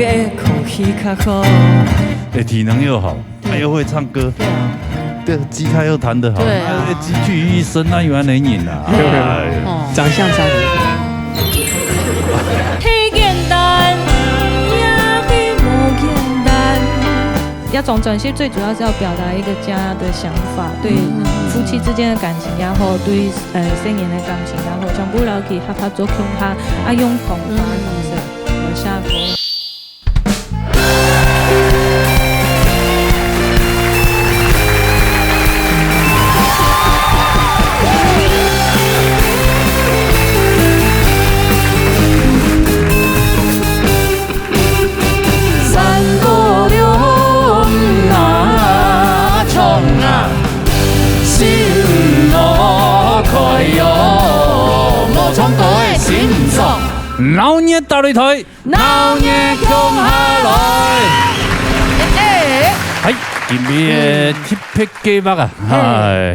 的空气较好。体能又好，又会唱歌，对啊，对，吉他又弹得好，对啊集聚一身，那有安能赢啊？哦，长相差很很简单，也不简单。要总转系最主要是要表达一个家的想法，对夫妻之间的感情，然后对生年的感情，然后全部了去合作共下，用同法方式而下播。老热大擂台，老热共下來。係今日特別計劃啊，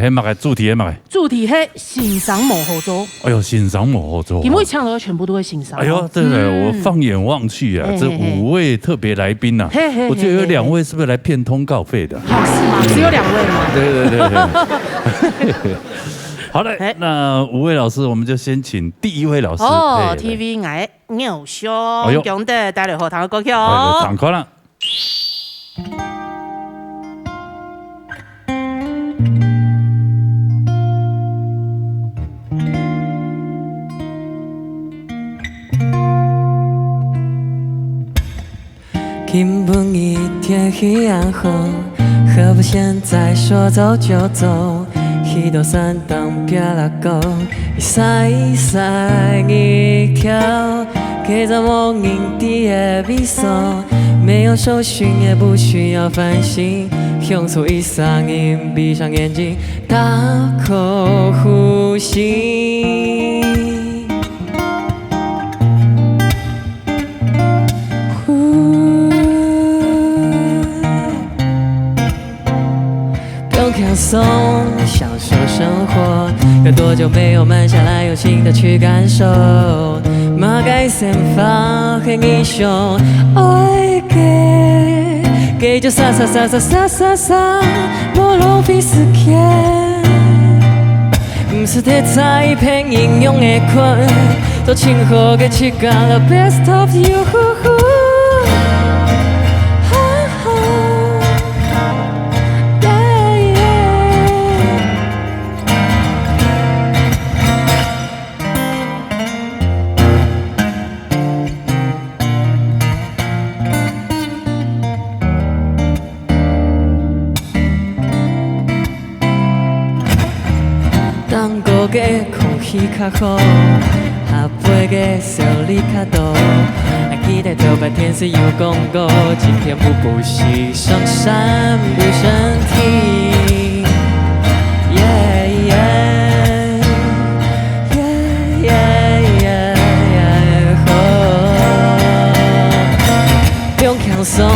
係乜嘅主題係乜嘅？主題係欣賞幕後座。哎呦，欣賞幕後座。因為唱的全部都會欣賞。哎呦，對對，我放眼望去啊，這5位特別來賓啊，我覺得有2位是不是來騙通告費的？好是嗎？只有2位嗎？對。好的，那5位老師，我們就先請第1位老師。哦 ，TV 藝牛兄講的帶來好聽的歌曲哦。掌聲啦！根本一天一样好，何不现在说走就走？一道山当别拉狗，一闪一闪一条，给着梦影的夜比索，没有搜寻也不需要反省，用手一嗓音，闭上眼睛，大口呼吸。放松，享受生活。有多久没有慢下来，用心的去感受？马改散发黑英雄，爱给就洒洒洒洒洒洒洒，莫浪费时间。不是题材一片英勇的困，都庆贺给去干了 best of you。当歌的空气较好，下杯的小礼较多。期待头半天是有公告，今天不补习，上山不身体。不用放松，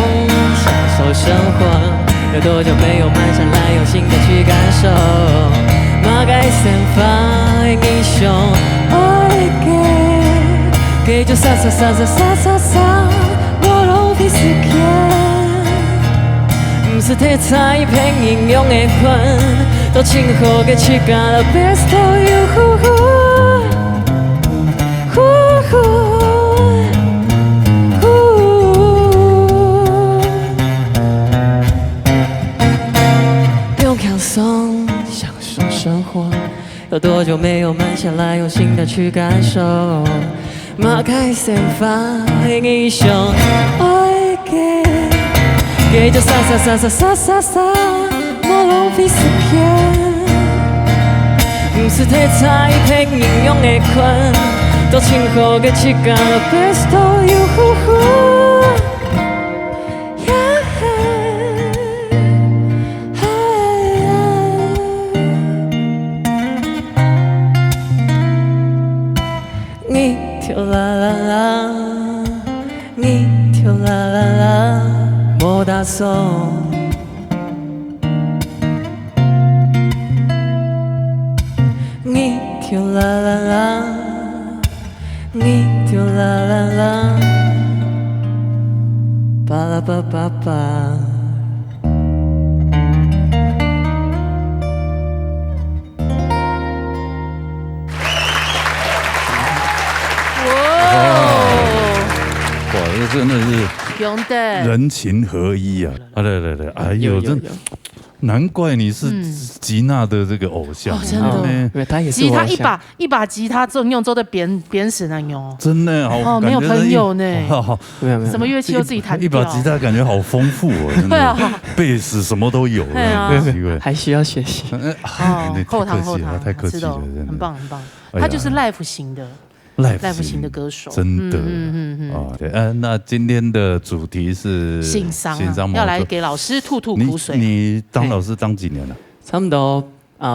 享受生活。有多久没有慢下来，用心的去感受？马改散发英雄，爱给就洒洒洒洒洒洒洒，莫浪费时间。不是题材一片英勇的困，都庆贺给去干了 best of you。不用放松，享受生活。有多久没有慢下来，用心的去感受？马改散发英雄，爱给就洒洒洒洒洒洒洒，莫浪费时间。不是题材一片英勇的困，都庆贺给去干了 best of you。你跳啦啦啦，你跳啦啦啦，莫打手。你跳啦啦啦，你跳啦啦啦。巴拉巴巴巴。哇，这真的是勇的人情合一啊！对，哎呦，真难怪你是吉娜的这个偶像，真的，因为他也是吉他我偶像一把吉他这种用做的扁死那用，真的好，没有朋友呢，没有什么乐器都自己弹，一把吉他感觉好丰富哦，真的，贝斯什么都有，还需要学习。后堂太客气了，很棒，他就是 live 型的。live 型的歌手，真的对，那今天的主题是性伤，要来给老师吐苦水。你当老师当几年了？差不多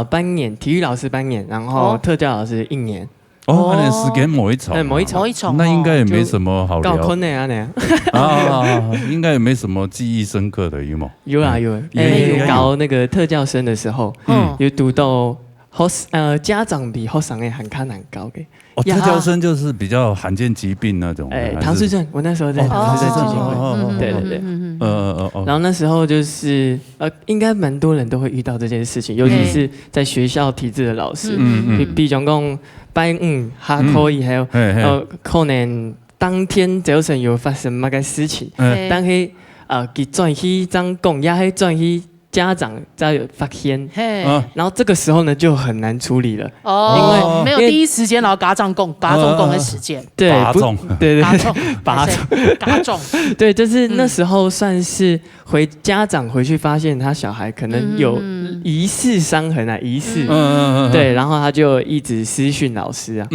半年，体育老师半年，然后特教老师1年。那时间某一场，那应该也没什么好聊。搞困难啊，应该也没什么记忆深刻的，有吗？有啊，搞那个特教生的时候，有读到家长比学生的还较难搞嘅。特教生就是比较罕见疾病那种。唐氏症，我那时候在唐氏症基金会。对。然后那时候就是应该蛮多人都会遇到这件事情，尤其是在学校体制的老师，比如讲班还可以，还有可能当天早晨有发生乜个事情，但是佢转去张讲，也係转去。家长在发现，然后这个时候呢就很难处理了，因为没有第一时间，然后家长讲的时间，对，对，对，就是那时候算是家长回去发现他小孩可能有疑似伤痕啊，疑似，对，然后他就一直私讯老师啊，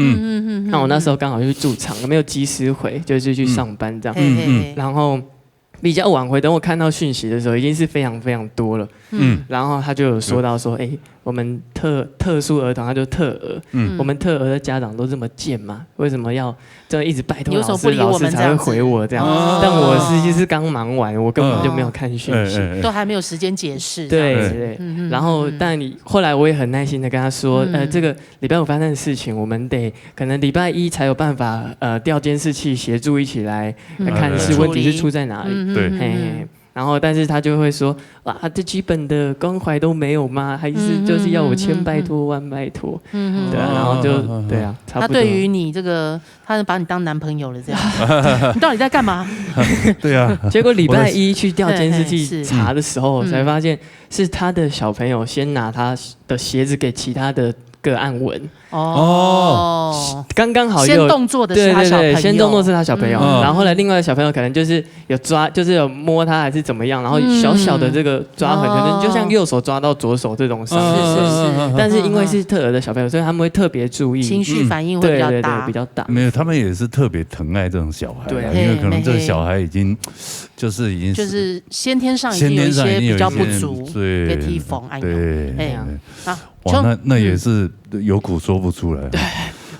那我那时候刚好就去驻场，没有及时回，就是去上班这样，然后。比较晚回，等我看到讯息的时候，已经是非常非常多了。然后他就有说到说，我们特殊儿童，他就特儿，我们特儿的家长都这么贱吗？为什么要这样一直拜托老师，老师才会回我这样？但我实际是刚忙完，我根本就没有看讯息，都还没有时间解释。对。然后，但后来我也很耐心的跟他说，这个礼拜五发生的事情，我们得可能礼拜一才有办法调监视器协助一起来看是问题是出在哪里。对，然后但是他就会说，哇，这基本的关怀都没有吗？还是就是要我千拜托万拜托？对啊，然后就对啊，差不多。他对于你这个，他是把你当男朋友了这样，你到底在干嘛？对啊，结果礼拜一去调监视器查的时候，才发现是他的小朋友先拿他的鞋子给其他的个案闻。刚刚好先动作的是他小朋友，先动作是他小朋友，然后后来另外的小朋友可能就是有抓，就是有摸他还是怎么样，然后小小的这个抓痕，可能就像右手抓到左手这种伤，是。但是因为是特儿的小朋友，所以他们会特别注意，情绪反应会比较大，比较大。没有，他们也是特别疼爱这种小孩，对，因为可能这个小孩已经就是先天上已经有一些比较不足，对，提缝，对，哇，那也是有苦说不出来，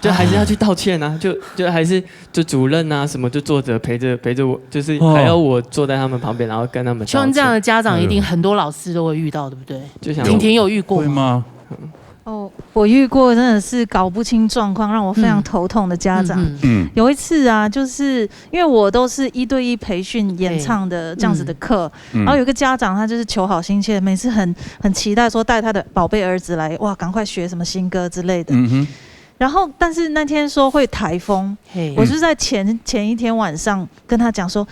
就还是要去道歉啊，就还是就主任啊什么就坐着陪着我，就是还要我坐在他们旁边，然后跟他们道歉。像这样的家长一定很多老师都会遇到，对不对？就像婷有遇过吗？我遇过真的是搞不清状况，让我非常头痛的家长。有一次啊，就是因为我都是1对1培训演唱的这样子的课，然后有个家长他就是求好心切，每次很期待说带他的宝贝儿子来，哇，赶快学什么新歌之类的。然后，但是那天说会台风，我就在前一天晚上跟他讲说，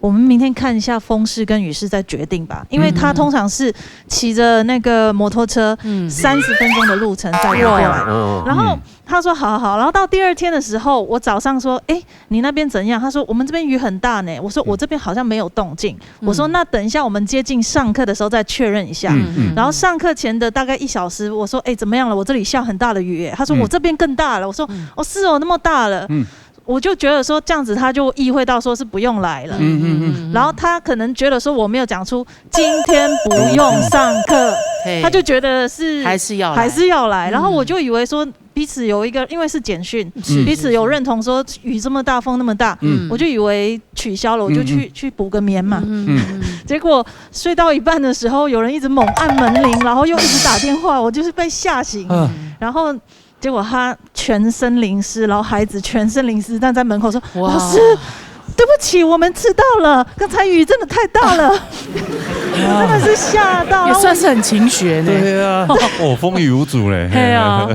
我们明天看一下风势跟雨势再决定吧，因为他通常是骑着那个摩托车，30分钟的路程再过来，然后他说好，然后到第2天的时候，我早上说，你那边怎样？他说我们这边雨很大呢，我说我这边好像没有动静，我说那等一下我们接近上课的时候再确认一下，然后上课前的大概1小时，我说怎么样了？我这里下很大的雨，他说我这边更大了，我说是那么大了，我就觉得说这样子他就意会到说是不用来了，然后他可能觉得说我没有讲出今天不用上课，他就觉得是还是要来，然后我就以为说彼此有一个，因为是简讯，彼此有认同说雨这么大风那么大，我就以为取消了，我就去补个眠嘛，结果睡到一半的时候有人一直猛按门铃，然后又一直打电话，我就是被吓醒，然后结果他全身淋湿，然后孩子全身淋湿，但在门口说：“老师，对不起，我们迟到了，刚才雨真的太大了，我真的是吓到，也算是很勤学呢。对啊，风雨无阻嘞。对啊，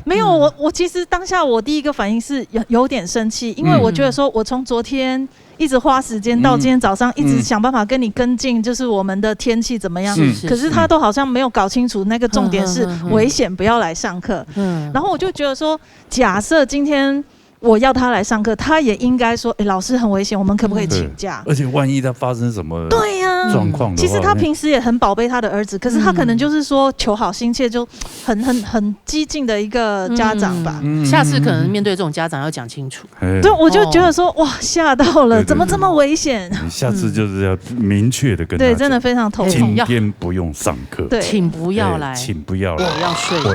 没有我其实当下我第一个反应是有点生气，因为我觉得说我从昨天一直花时间到今天早上，一直想办法跟你跟进，就是我们的天气怎么样。可是他都好像没有搞清楚那个重点是危险，不要来上课。然后我就觉得说，假设今天我要他来上课，他也应该说，老师很危险，我们可不可以请假？而且万一他发生什么对呀状况，其实他平时也很宝贝他的儿子，可是他可能就是说求好心切，就很激进的一个家长吧。下次可能面对这种家长要讲清楚。对，我就觉得说哇，吓到了，怎么这么危险？你下次就是要明确的跟他对，真的非常头痛。今天不用上课，对，请不要来，请不要来，我要睡，我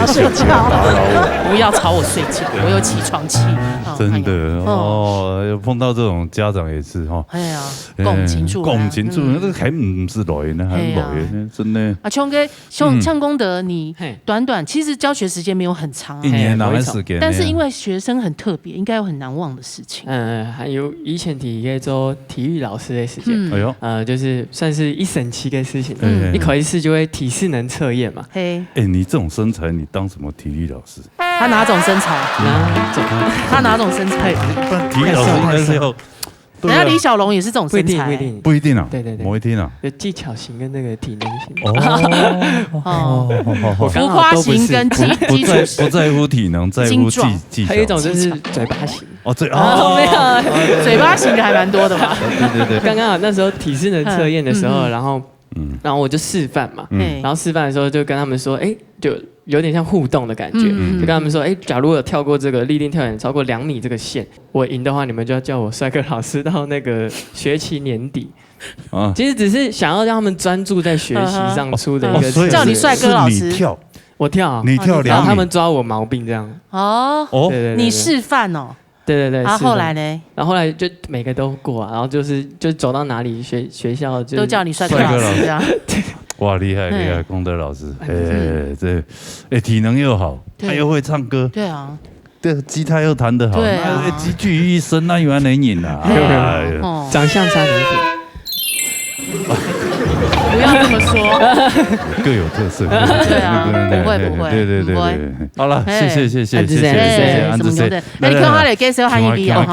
要睡觉，不要吵我睡觉，我有起床气。真的哦，碰到这种家长也是哈。哎呀，共情处，那个还不是来呢，还来呢，真的。啊，琼哥，像功德，你短其实教学时间没有很长，1年哪时间？但是因为学生很特别，应该有很难忘的事情。还有以前体育做体育老师的时间，哎呦，就是算是一省期的事情。你考一次就会体适能测验嘛。你这种身材，你当什么体育老师？他哪种身材？他哪种身材？体育老师应该是要。人家李小龙也是这种身材，不一定啊。对，某一天啊，有技巧型跟那个体能型。浮夸型跟基础不在乎体能，在乎技巧。还有一种就是嘴巴型。没有，嘴巴型的还蛮多的嘛。对，刚刚好那时候体适能测验的时候，然后我就示范嘛，然后示范的时候就跟他们说，就有点像互动的感觉，就跟他们说，假如我跳过这个立定跳远超过2米这个线，我赢的话，你们就要叫我帅哥老师到那个学期年底。其实只是想要让他们专注在学习上出的一个，叫你帅哥老师，我跳2米，然后他们抓我毛病这样。对，你示范哦。对。然后后来呢？然后后来就每个都过啊，然后就走到哪里学校就都叫你帅哥老师啊。哇，厉害！功德老师，体能又好，他又会唱歌，对啊，对，吉他又弹得好，对啊，集聚一身，那有人能赢啊？长相差很远，不要这么说，各有特色。对啊，不会，对。好了，谢谢，安子 C。那你看他的介绍汉语啊，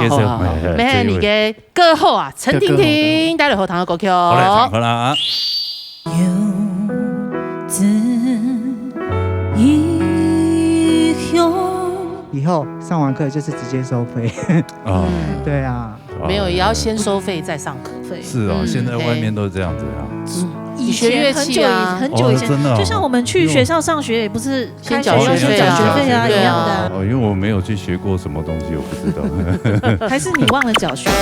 没你嘅歌后啊，陈婷婷带来后堂的歌曲。好啦啊。游子异乡，以后上完课就是直接收费。对啊，没有也要先收费再上课。是哦，现在外面都是这样子啊。以前很久以前，就像我们去学校上学，也不是先缴学费啊，一样的。因为我没有去学过什么东西，我不知道。还是你忘了缴学费？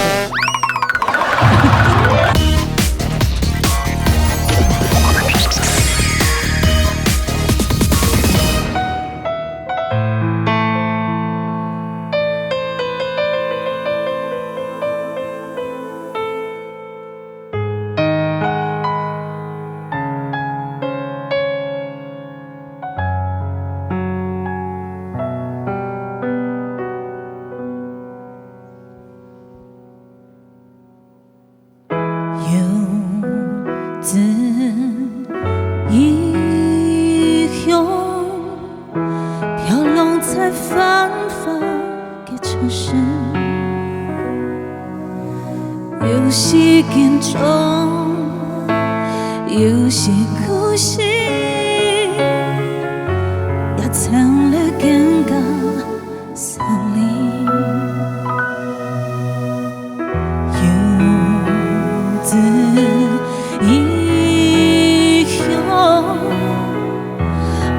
有时坚强，有时苦心，也曾了更加伤你。游子异乡，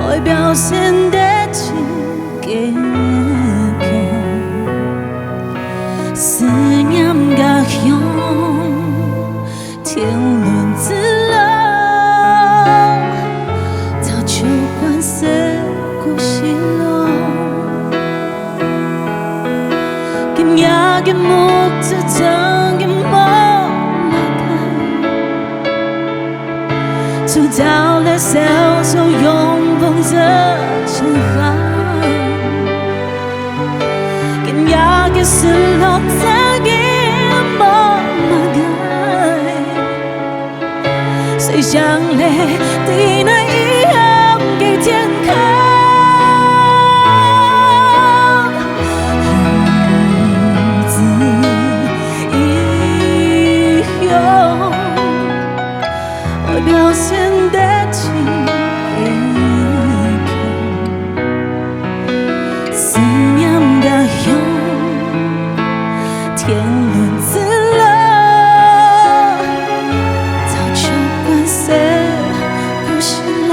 爱表现得真坚强，思念家乡。天伦之乐，早就惯死故乡了。今夜嘅木子正嘅梦拉开，塑造了小手拥抱着深海。今夜嘅失落在。谁想嘞的那一样给天空，日子一用，我表现的情意，思念的用，天伦之乐，早就关塞不是龙。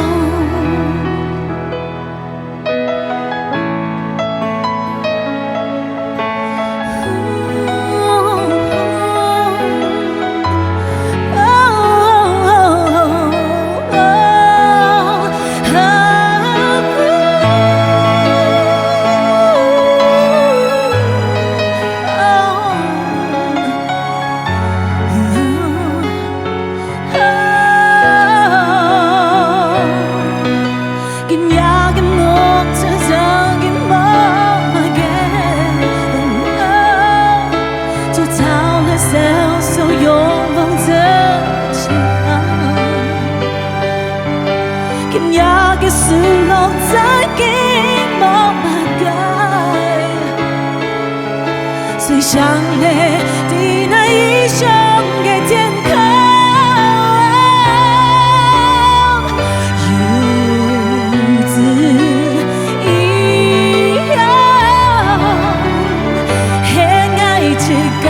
最想嘞的那一生给天空，日子一样，很爱这个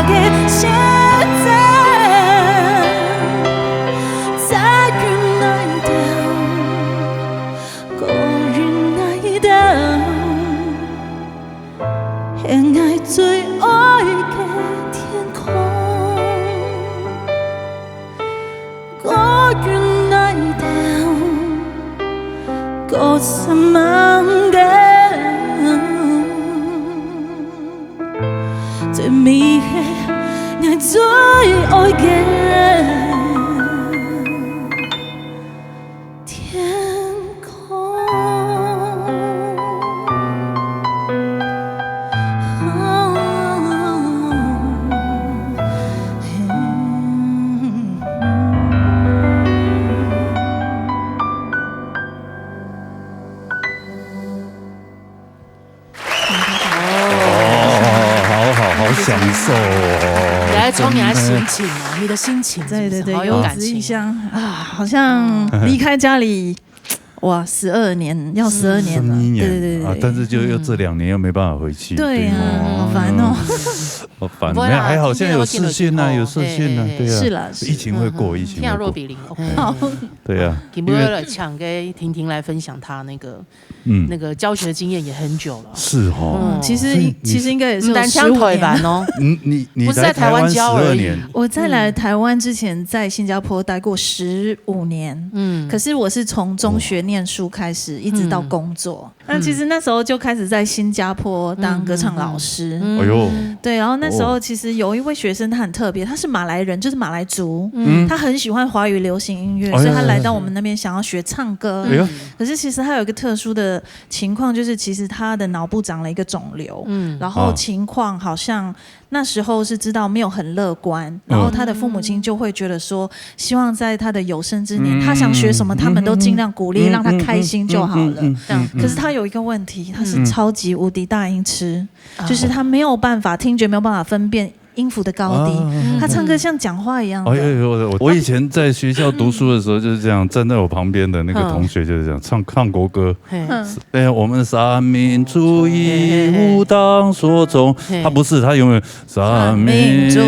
的现在，在云那头，过云那头。很爱最爱的天空，过云那头，过什么的，最美的，爱最爱的。享受哦，来从你的心情啊，你的心情，对对对，好有感情印象啊，好像离开家里，哇，12年，要12年了，对对对啊，但是就又这2年又没办法回去，对呀，好烦哦，好烦，没有还好，现在有视讯啊，有视讯啊，对啊，是啦，疫情会过，疫情会过，若比零，对啊，因为抢给婷婷来分享她那个。那个教学经验也很久了，是哦。其实应该也是有15年哦。你不是在台湾教而已。我在来台湾之前，在新加坡待过15年。可是我是从中学念书开始，一直到工作。那其实那时候就开始在新加坡当歌唱老师。哎呦，对，然后那时候其实有一位学生，他很特别，他是马来人，就是马来族。他很喜欢华语流行音乐，所以他来到我们那边想要学唱歌。可是其实他有一个特殊的情况，就是其实他的脑部长了一个肿瘤，然后情况好像那时候是知道没有很乐观，然后他的父母亲就会觉得说，希望在他的有生之年，他想学什么，他们都尽量鼓励，让他开心就好了。可是他有一个问题，他是超级无敌大音痴，就是他没有办法听觉，没有办法分辨音符的高低，他唱歌像讲话一样。我以前在学校读书的时候就是这样，站在我旁边的那个同学就是这样唱国歌。我们三民主义无党所宗，他不是，他永远三民主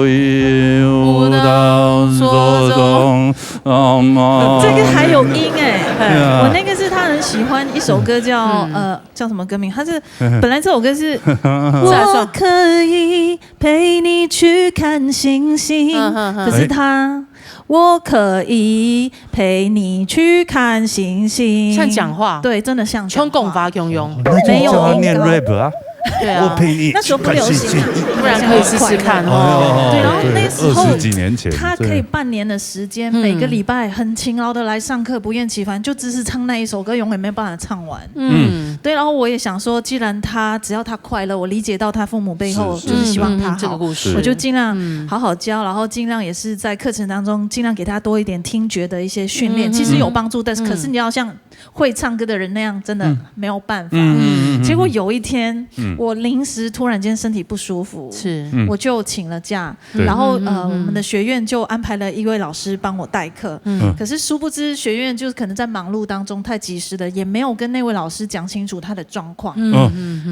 义无党所宗。这个还有音哎，我那个是他很喜欢一首歌叫什么歌名？他是本来这首歌是我可以陪你去看星星，可是我可以陪你去看星星，像讲话，对，真的像讲话。用功发用，没有念 rap 啊。对啊，我陪你。那时候不流行，不然可以试试看哦。对，然后那时候20几年前，他可以半年的时间，每个礼拜很勤劳的来上课，不厌其烦，就只是唱那一首歌，永远没有办法唱完。对，然后我也想说，既然只要他快乐，我理解到他父母背后就是希望他好，我就尽量好好教，然后尽量也是在课程当中尽量给他多一点听觉的一些训练，其实有帮助，但是可是你要像会唱歌的人那样，真的没有办法。结果有一天，我临时突然间身体不舒服，我就请了假，然后我们的学院就安排了一位老师帮我代课。可是殊不知学院就是可能在忙碌当中太及时了，也没有跟那位老师讲清楚他的状况。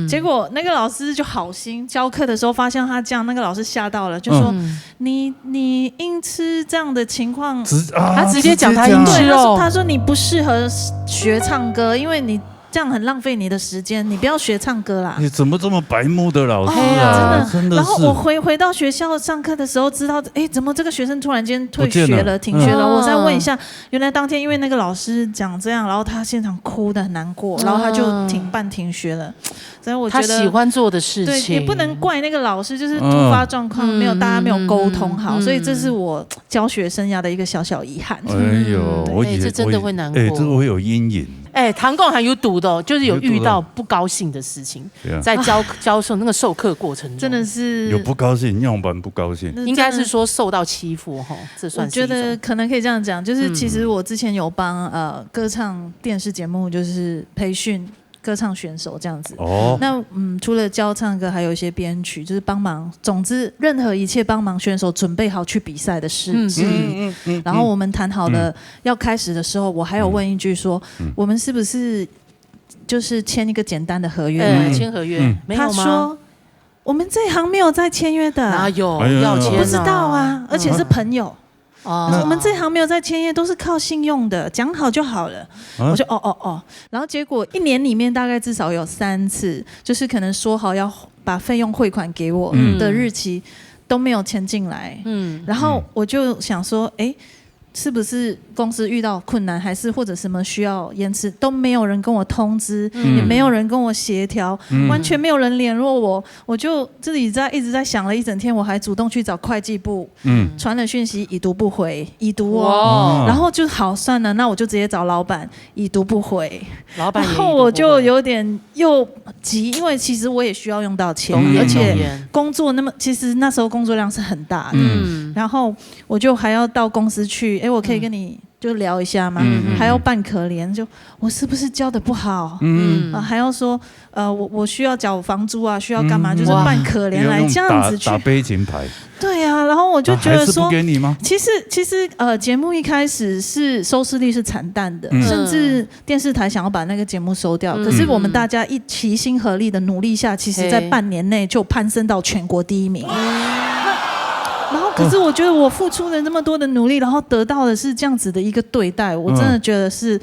结果那个老师就好心教课的时候发现他这样，那个老师吓到了，就说你音痴这样的情况，他直接讲他音痴哦，他说你不适合学唱歌，因为你这样很浪费你的时间，你不要学唱歌啦。你怎么这么白目的老师啊？真的是。然后我回到学校上课的时候，知道怎么这个学生突然间退学了，停学了。我再问一下，原来当天因为那个老师讲这样，然后他现场哭得很难过，然后他就停学了。所以我觉得他喜欢做的事情，对，也不能怪那个老师，就是突发状况大家没有沟通好，所以这是我教学生涯的一个小小遗憾。哎呦，这真的会难过，这会有阴影。唐共还有赌的，就是有遇到不高兴的事情，在教授那个授课过程中，真的是有不高兴，样板不高兴，应该是说受到欺负哈，这算是。我觉得可能可以这样讲，就是其实我之前有帮歌唱电视节目，就是培训歌唱选手这样子。那除了教唱歌，还有一些编曲，就是帮忙。总之，任何一切帮忙选手准备好去比赛的事之一。然后我们谈好了要开始的时候，我还有问一句说，我们是不是就是签一个简单的合约？签合约，没有吗？他说我们这一行没有在签约的。哪有要签？不知道啊，而且是朋友。我们这行没有在签约，都是靠信用的，讲好就好了。我就然后结果1年里面大概至少有3次，就是可能说好要把费用汇款给我的日期都没有签进来。然后我就想说，是不是公司遇到困难，还是或者什么需要延迟，都没有人跟我通知，也没有人跟我协调，完全没有人联络我，我就自己一直在想了一整天，我还主动去找会计部，传了讯息，已读不回，已读然后就好算了，那我就直接找老板，已读不回，老板也已读不回，然后我就有点又急，因为其实我也需要用到钱，而且工作其实那时候工作量是很大的，然后我就还要到公司去。我可以跟你就聊一下吗？还要扮可怜，就我是不是教的不好？还要说我需要缴房租啊，需要干嘛？就是扮可怜来这样子去打悲情牌。对啊，然后我就觉得说，还是不给你吗？其实节目一开始是收视率是惨淡的，甚至电视台想要把那个节目收掉。可是我们大家一齐心合力的努力下，其实在半年内就攀升到全国第1名。然后，可是我觉得我付出了那么多的努力，然后得到的是这样子的一个对待，我真的觉得是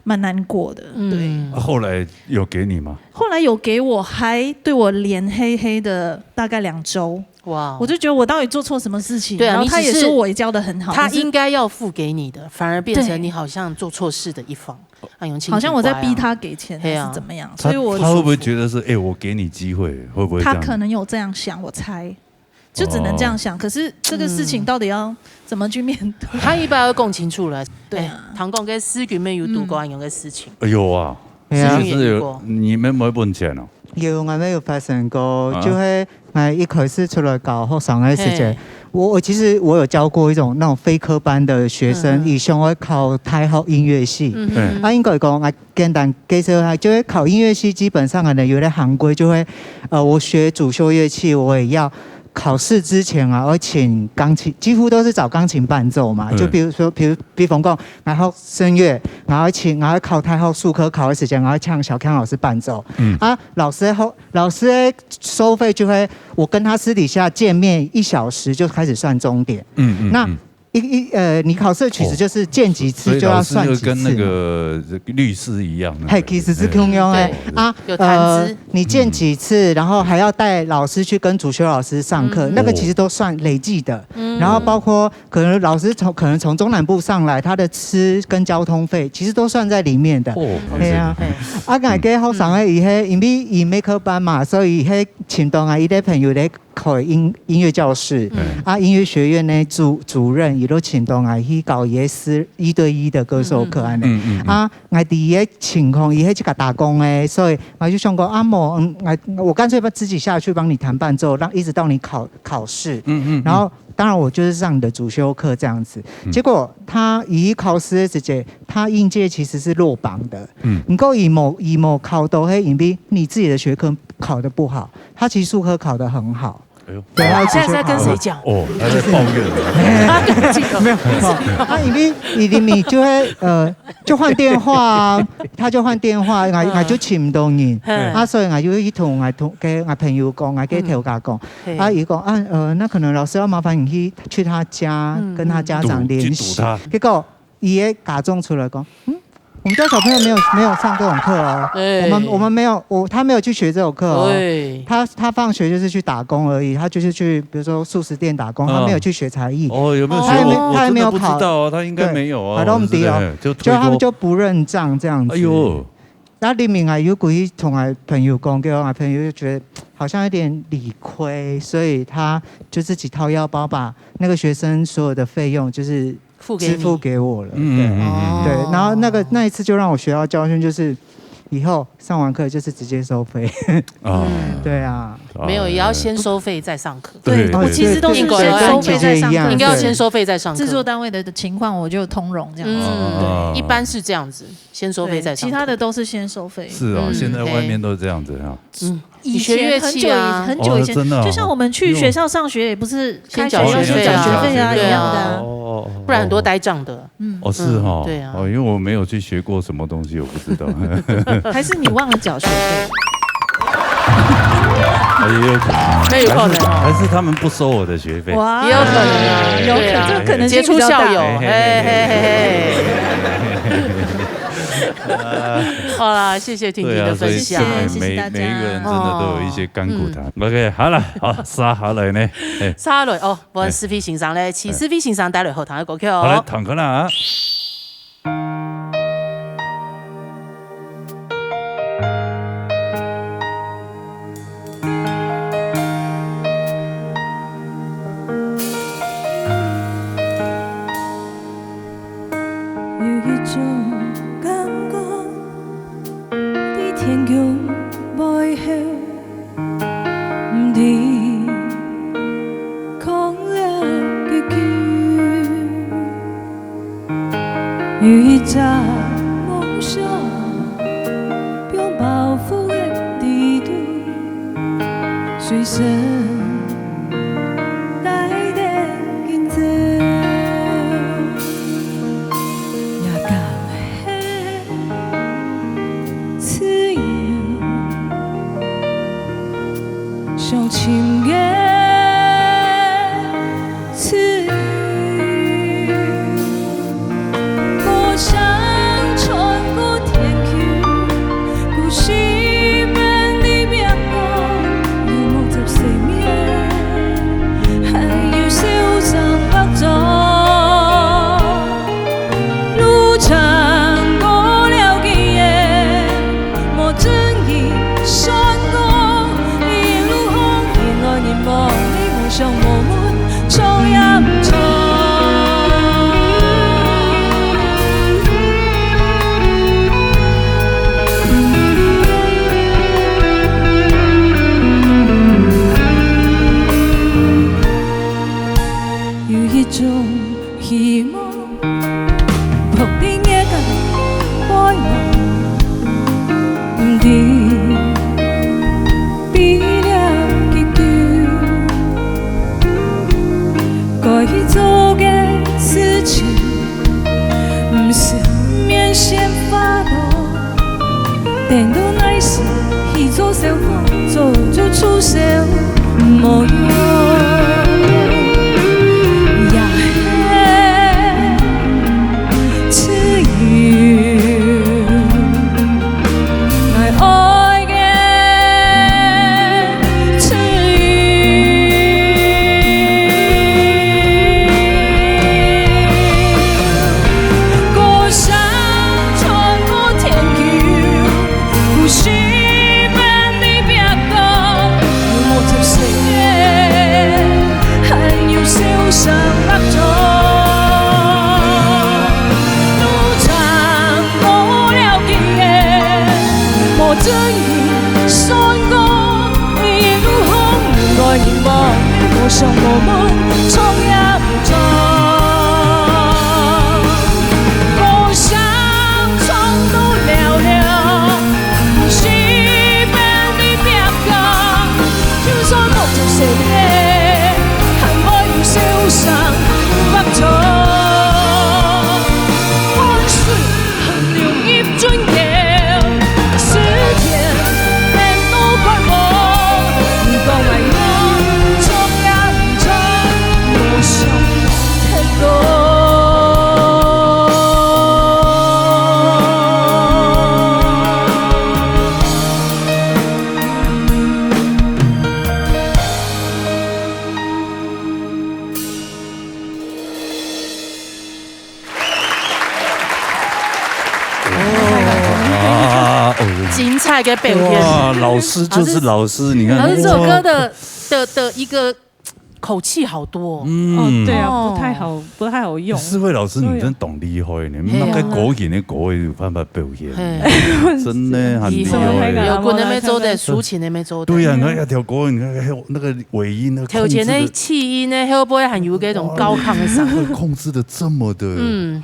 蛮难过的。对。后来有给你吗？后来有给我，还对我脸黑黑的大概2周。哇！我就觉得我到底做错什么事情？对啊，然后他也说我也教得很好，他应该要付给你的，反而变成你好像做错事的一方。好像我在逼他给钱还是怎么样？所以他会不会觉得是我给你机会？会不会？他可能有这样想，我猜。就只能这样想，可是这个事情到底要怎么去面对？他一般要讲清楚了。对，唐公跟思君们有读过一样的事情。有啊，是有，你们没问钱哦？有，我们有发生过，就会一开始出来搞学生的事情。其实我有教过一种那种非科班的学生，以前会考台校音乐系。应该讲简单介绍下，就会考音乐系，基本上可能有点行规，就会我学主修乐器，我也要。考试之前啊，我请钢琴，几乎都是找钢琴伴奏嘛。就比如说，比方讲，然后声乐，然后考台后数科考的时间，然后请小康老师伴奏。老师的收费就会，我跟他私底下见面1小时就开始算钟点。那你考试的曲子就是见几次就要算几次，跟那个律师一样。其实是通用有弹指，你见几次，然后还要带老师去跟主修老师上课，那个其实都算累计的。然后包括可能老师从中南部上来，他的吃跟交通费其实都算在里面的。对啊，我给好上的因为伊美科班嘛，所以迄请动啊，伊的朋友咧考音乐教室，音乐学院的主任伊都请动啊去搞1对1的歌手课安尼。我第一个情况，伊迄去个打工诶，所以我就想过我干脆自己下去帮你弹伴奏，一直到你考试。然后当然我就是上你的主修课这样子。结果他以考试的时间，他应届其实是落榜的。你够以某考到黑影逼你自己的学科考得不好，他其实术科考得很好。对，现在在跟谁讲？他在抱怨。没有，他一定你就会就换电话啊，他就换电话，我就请唔到人，所以我就去同跟我朋友讲，我跟头家讲，伊讲那可能老师要麻烦你去他家跟他家长联系，结果伊也假装出来讲，我们家小朋友没有上这种课哦，我们没有，他没有去学这种课哦，他放学就是去打工而已，他就是去比如说素食店打工，他没有去学才艺。有没有学？他还没有考，不知道啊，他应该没有啊。考到唔低哦，就他们就不认账这样子。哎呦，那里面有故意同我朋友讲，给我朋友就觉得好像有点理亏，所以他就自己掏腰包把那个学生所有的费用就是支付给我了。对，然后那一次就让我学到教训，就是以后上完课就是直接收费。对啊，没有也要先收费再上课。对，我其实都是先收费再上课，应该要先收费再上课。制作单位的情况我就通融这样子。对，一般是这样子，先收费再上课。其他的都是先收费。是哦，现在外面都是这样子啊。以前很久以前，就像我们去学校上学，也不是开学要先缴学费啊一样的。不然很多呆账的。是哈。对啊。因为我没有去学过什么东西，我不知道。还是你忘了缴学费？也有可能，那有可能，还是他们不收我的学费，也有可能啊，有可能，这个可能杰出校友，好啦，谢谢婷婷的分享，谢谢大家。每一个人真的都有一些甘苦谈。OK， 好了，好，沙下來呢？沙來哦，我視飛欣賞咧，似視飛欣賞帶來後堂嘅歌曲哦。好嚟，堂課啦啊！模样，也错，往事横流入尊严，时间变老怪我，讲爱我总也唔错，无想太多。精彩的表现！哇，老师就是老师，你看，老师这首歌的一个口气好多，对啊，不太好用。思慧老师，你真懂厉害呢，那个国语的国语有办法表现，真的很厉害。有滚的没做的，抒情的没做的。对呀，那一条国语，你看那个尾音，那头前的气音呢，会不会很有那种高亢的嗓音？控制的这么的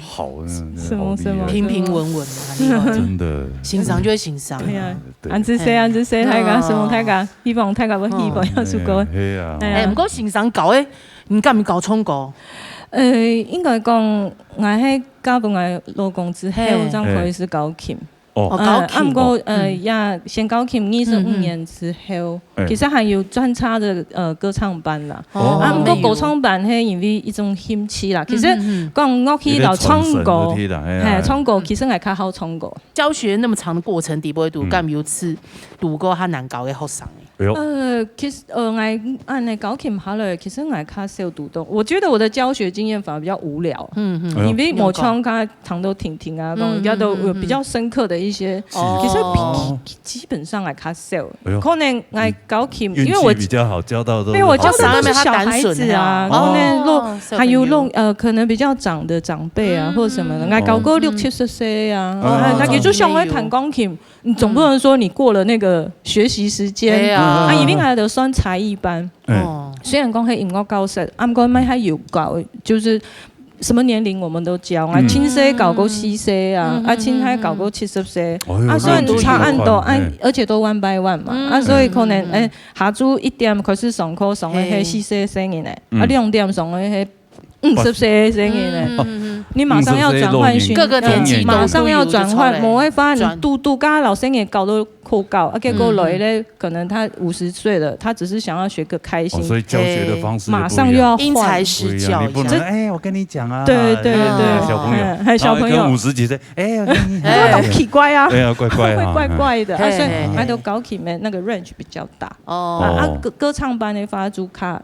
好，什么平平稳稳的，真的欣赏就会欣赏。对啊，安子谁，大家什么大家，希望大家要希望要出歌。哎，不过欣赏搞诶，你敢唔搞唱歌？应该讲，我喺加入我老公之后，才开始搞琴。搞琴。不过也先搞琴25年之后，其实还有专插的歌唱班啦。不过歌唱班係因為一種興趣啦。其實講樂器就唱歌，唱歌其實係較好唱歌。教學那麼長的過程，底不會讀，敢有次讀過較難搞嘅學生。其實按你搞琴下來，其實我較少讀到。我覺得我的教學經驗反而比較無聊。因為我唱佢堂都停啊，講而家都有比較深刻的一些，其實基本上係較少。可能我搞琴，因為我比較好教到，因為我教的都是小孩子啊，然後呢，還有可能比較長的長輩啊，或者什麼的，我搞過60、70歲啊，他也就想會彈鋼琴。你總不能說你過了那個學習時間，一定還得算才藝班。雖然講係音樂教室，不過咪還有搞，就是什麼年齡我們都教。青歲搞過4歲啊，青還搞過70歲。雖然差按多，而且都1 by 1嘛。所以可能下晝1點開始上課，上嘅係4歲生嘅咧，2點上嘅係50歲生嘅咧。你馬上要轉換各個年紀，馬上要轉換，冇會發現杜家老師也搞到好高，結果來咧，可能他50歲了，他只是想要學個開心，所以教學的方式馬上又要因材施教，你不能我跟你講啊，對，小朋友，還小朋友50幾歲，我跟你，都奇怪啊，對啊，怪怪的，所以還都搞起面那個 range 比較大，歌唱班的發主卡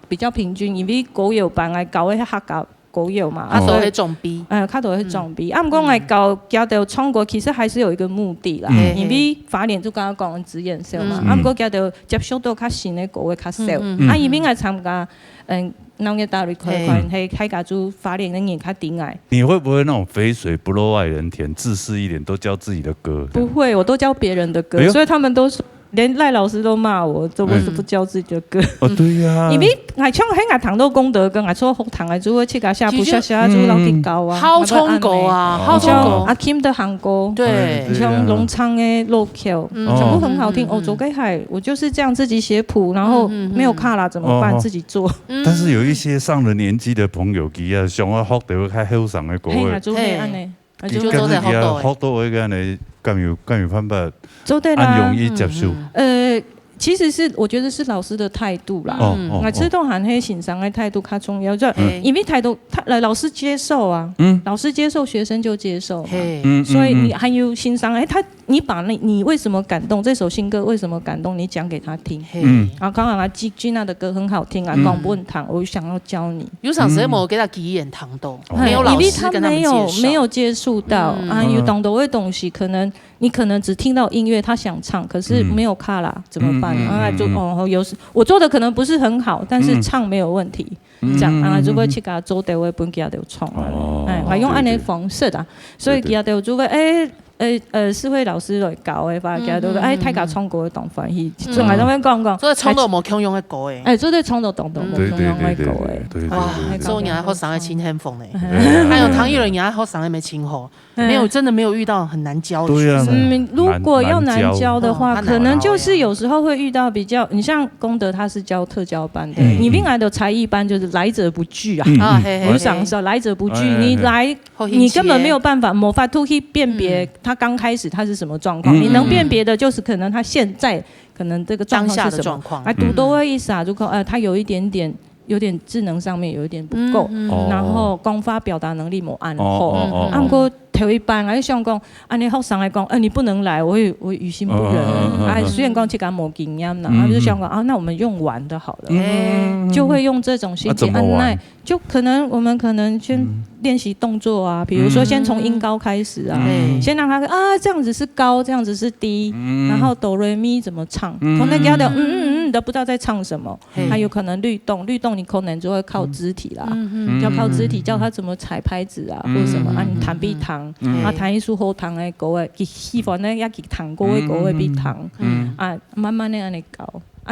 比較平均，因為歌謠班係搞一客家歌謠嘛，都會裝逼，他都會裝逼。不過我搞加到唱歌，其實還是有一個目的啦，因為花蓮就剛剛講職業秀嘛，不過加到接觸到較新的歌會較少。因為我參加農業大陸團係開家做花蓮的人較頂愛。你會不會那種肥水不落外人田，自私一點都教自己的歌？不會，我都教別人的歌，所以他們都說。連賴老師都罵我，怎麼不教自己的歌？對呀，因為我唱喺我堂到功德跟我做學堂嘅，就會去個下鋪下做老鐵教啊，好唱歌啊，好唱歌。阿 Kim 的韓歌，對，像農唱嘅 local，全部很好聽。做嘅係我就是這樣自己寫譜，然後沒有卡啦怎麼辦？自己做。但是有一些上了年紀的朋友，佢啊想要學到較後生嘅歌嘅，做係安尼，就做在學到嘅安尼，咁有辦法，做對啦，按容易接受。其實是我覺得是老師的態度啦，我知道喊黑欣賞的態度較重要，就因為態度，老師接受啊，老師接受學生就接受嘛，所以你還有欣賞，你把你為什麼感動這首新歌為什麼感動，你講給他聽，然後剛好Gina的歌很好聽啊，廣播堂我想要教你，有場時冇給他記演堂都，沒有老師跟他們介紹，沒有接觸到啊，有懂得的東西，你可能只聽到音樂，他想唱，可是沒有卡啦，怎麼辦？有時我做的可能不是很好，但是唱沒有問題。這樣如果去做台灣本家就唱我用安尼方式啊，所以佢就做個诗慧老师来教的，发家都大家创歌的动翻译，从来都要讲，所以创作无强用的歌诶，做对创作动无强用的歌诶，哇，所以人家好上的清很风嘞，还有唐艺人人家好上的没清吼，真的没有遇到很难教的学生。如果要难教的话，可能就是有时候会遇到比较，你像功德他是教特教班的，你另外的才艺班就是来者不拒啊，我想说来者不拒，你来你根本没有办法没法去辨别他刚开始他是什么状况，你能辨别的就是可能他现在可能这个状况是什么，读多的意思啊，如果他有点智能上面有一点不够，然后公发表达能力没按好，按过头一班，还想讲，你学生来讲，你不能来，我会于心不忍。虽然讲这个没经验啦，就想讲那我们用玩的好了，就会用这种心情按耐，就我们可能先练习动作啊，比如说先从音高开始啊，先让他这样子是高，这样子是低，然后哆来咪怎么唱，可能给他的都不知道在唱什么，还有可能律动你可能就会靠肢体啦，要靠肢体教他怎么踩拍子啊，或者什么你弹笔弹，弹一束好弹的歌诶，喜欢呢也去弹歌的歌笔弹，慢慢的安尼教。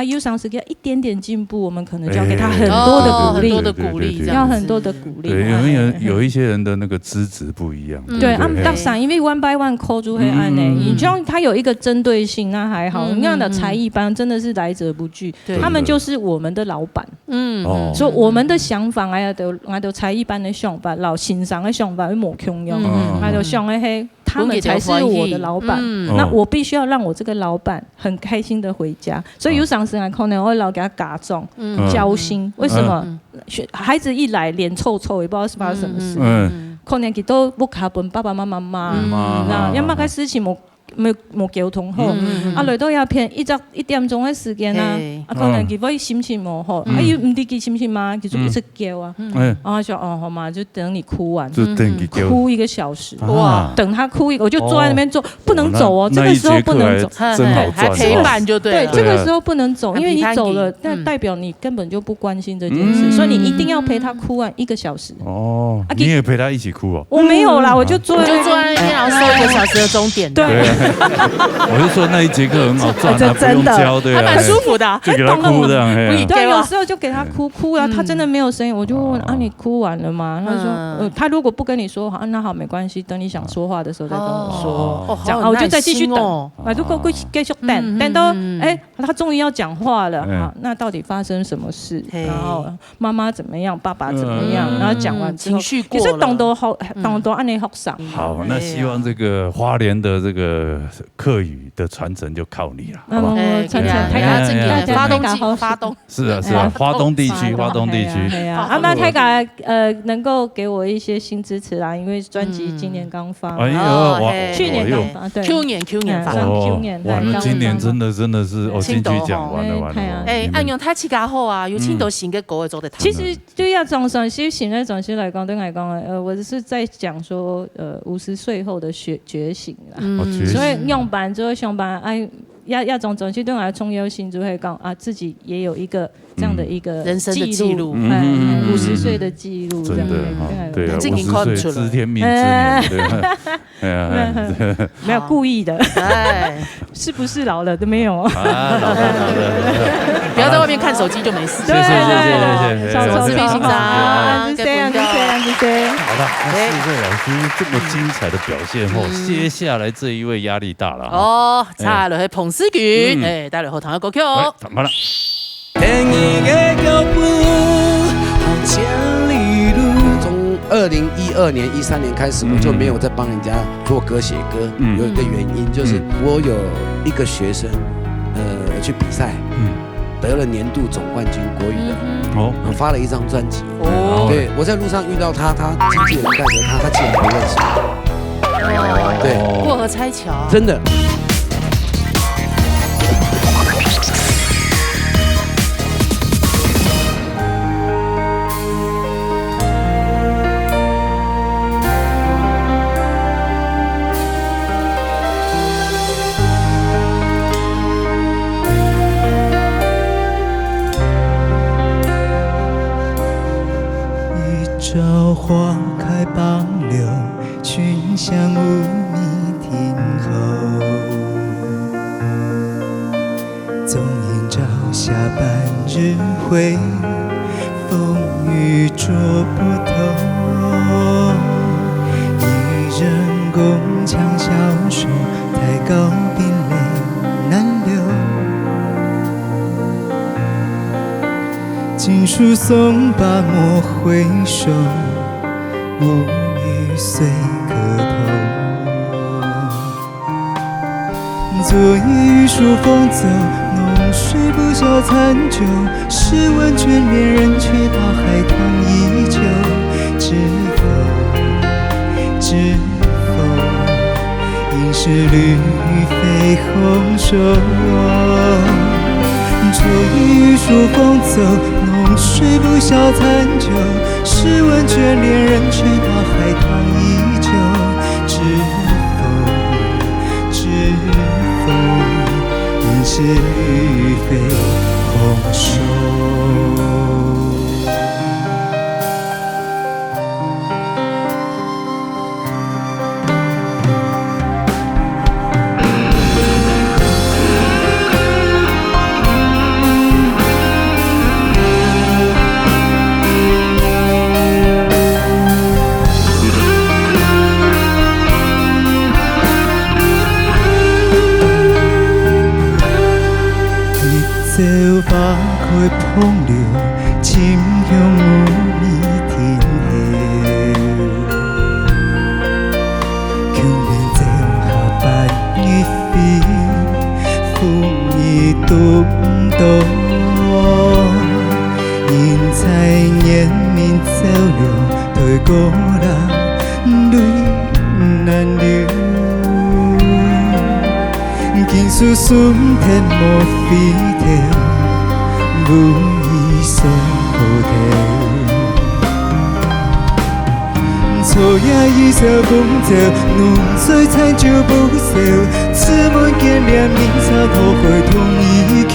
有上时给他一点点进步，我们可能就要给他很多的鼓励，要很多的鼓励。对，因为有一些人的那个资质不一样。对，当然因为 one by one 扣住黑暗呢，你就让他有一个针对性，那还好。那样的才艺班真的是来者不拒，他们就是我们的老板。所以我们的想法，我都才艺班的想法，老欣赏的想法会冇强用，我就想的嘿。他们才是我的老板，那我必须要让我这个老板很开心的回家。所以有上时可能我会老给他加重交心。为什么？孩子一来脸臭臭，也不知道是发生什么事，可能佢都不卡本爸爸妈妈骂，那要么个事情冇沟通好，来到遐片1點鐘嘅時間啊，可能佢會心情冇好，又唔知佢心情嘛，佢就一直叫啊，我說好嘛，就等你哭完，哭1個小時，哇，等他哭我就坐在那邊坐，不能走哦，這個時候不能走，還陪伴就對，這個時候不能走，因為你走了，那代表你根本就不關心這件事，所以你一定要陪他哭完1個小時。哦，你也陪他一起哭哦？我沒有啦，我就坐在那邊，然後收1個小時的鐘點。對。我就說那一節課很好賺，他不用教，對，還蠻舒服的，就給他哭這樣。對，有時候就給他哭啊，他真的沒有聲音，我就問你哭完了嗎？他說他如果不跟你說好，那好沒關係，等你想說話的時候再跟我說，這樣我就再繼續等，如果繼續等到他終於要講話了，好，那到底發生什麼事？然後媽媽怎麼樣，爸爸怎麼樣？然後講完之後，其實懂得按你學上。好，那希望這個花蓮的這個客語的傳承就靠你了，好不好？傳承，發東，是啊，花東地區，那泰嘎能夠給我一些新支持啦，因為專輯今年剛發，去年剛發，對，Q 年發，哇，那今年真的是金曲獎完了，按用他起家後啊，有青島新嘅歌會做得。其實對呀，總算是現在總是來講，對來講，我是在講說，50歲後的覺醒啦，所以用版之後上班，要總是對我來重要性就會講自己也有一個這樣的一個人生的記錄，50歲的記錄，真的，對啊，50歲知天命之年，對，沒有故意的，是不是老了都沒有？不要在外面看手機就沒事。謝謝，自閉欣賞，這樣。好的，4位老師這麼精彩的表現後，接下來這一位壓力大了哦，差落去彭思源，帶來好聽嘅歌曲。怎麼了？從2012年、13年開始，我就沒有再幫人家做歌寫歌。有一個原因就是我有一個學生，去比賽，得了年度總冠軍國語的，發了一張專輯。對，我在路上遇到他經紀人帶着他竟然不認識我。對，過河拆橋，真的。朝花開傍柳，群香無覓停后，总映照下半日晖，风雨捉不透。一人共强消瘦，太高冰泪难流。锦书送罢莫回首，无语随磕头。昨夜雨疏风走，浓睡不消残酒。试问眷恋人，却道海棠依旧。知否？知否？应是绿肥红瘦。昨夜雨疏风走，浓睡不消残酒。试问眷恋人，却道海棠依旧。知否？知否？应是绿肥红瘦。花开풍流，清香无你天下。强恋在下半日飞，风雨动荡。人在年明走了，对孤人泪难流。锦书顺天莫飞跳。无意送好听，错也一色风走，浓水残酒不烧。此门见两明朝头会同一口。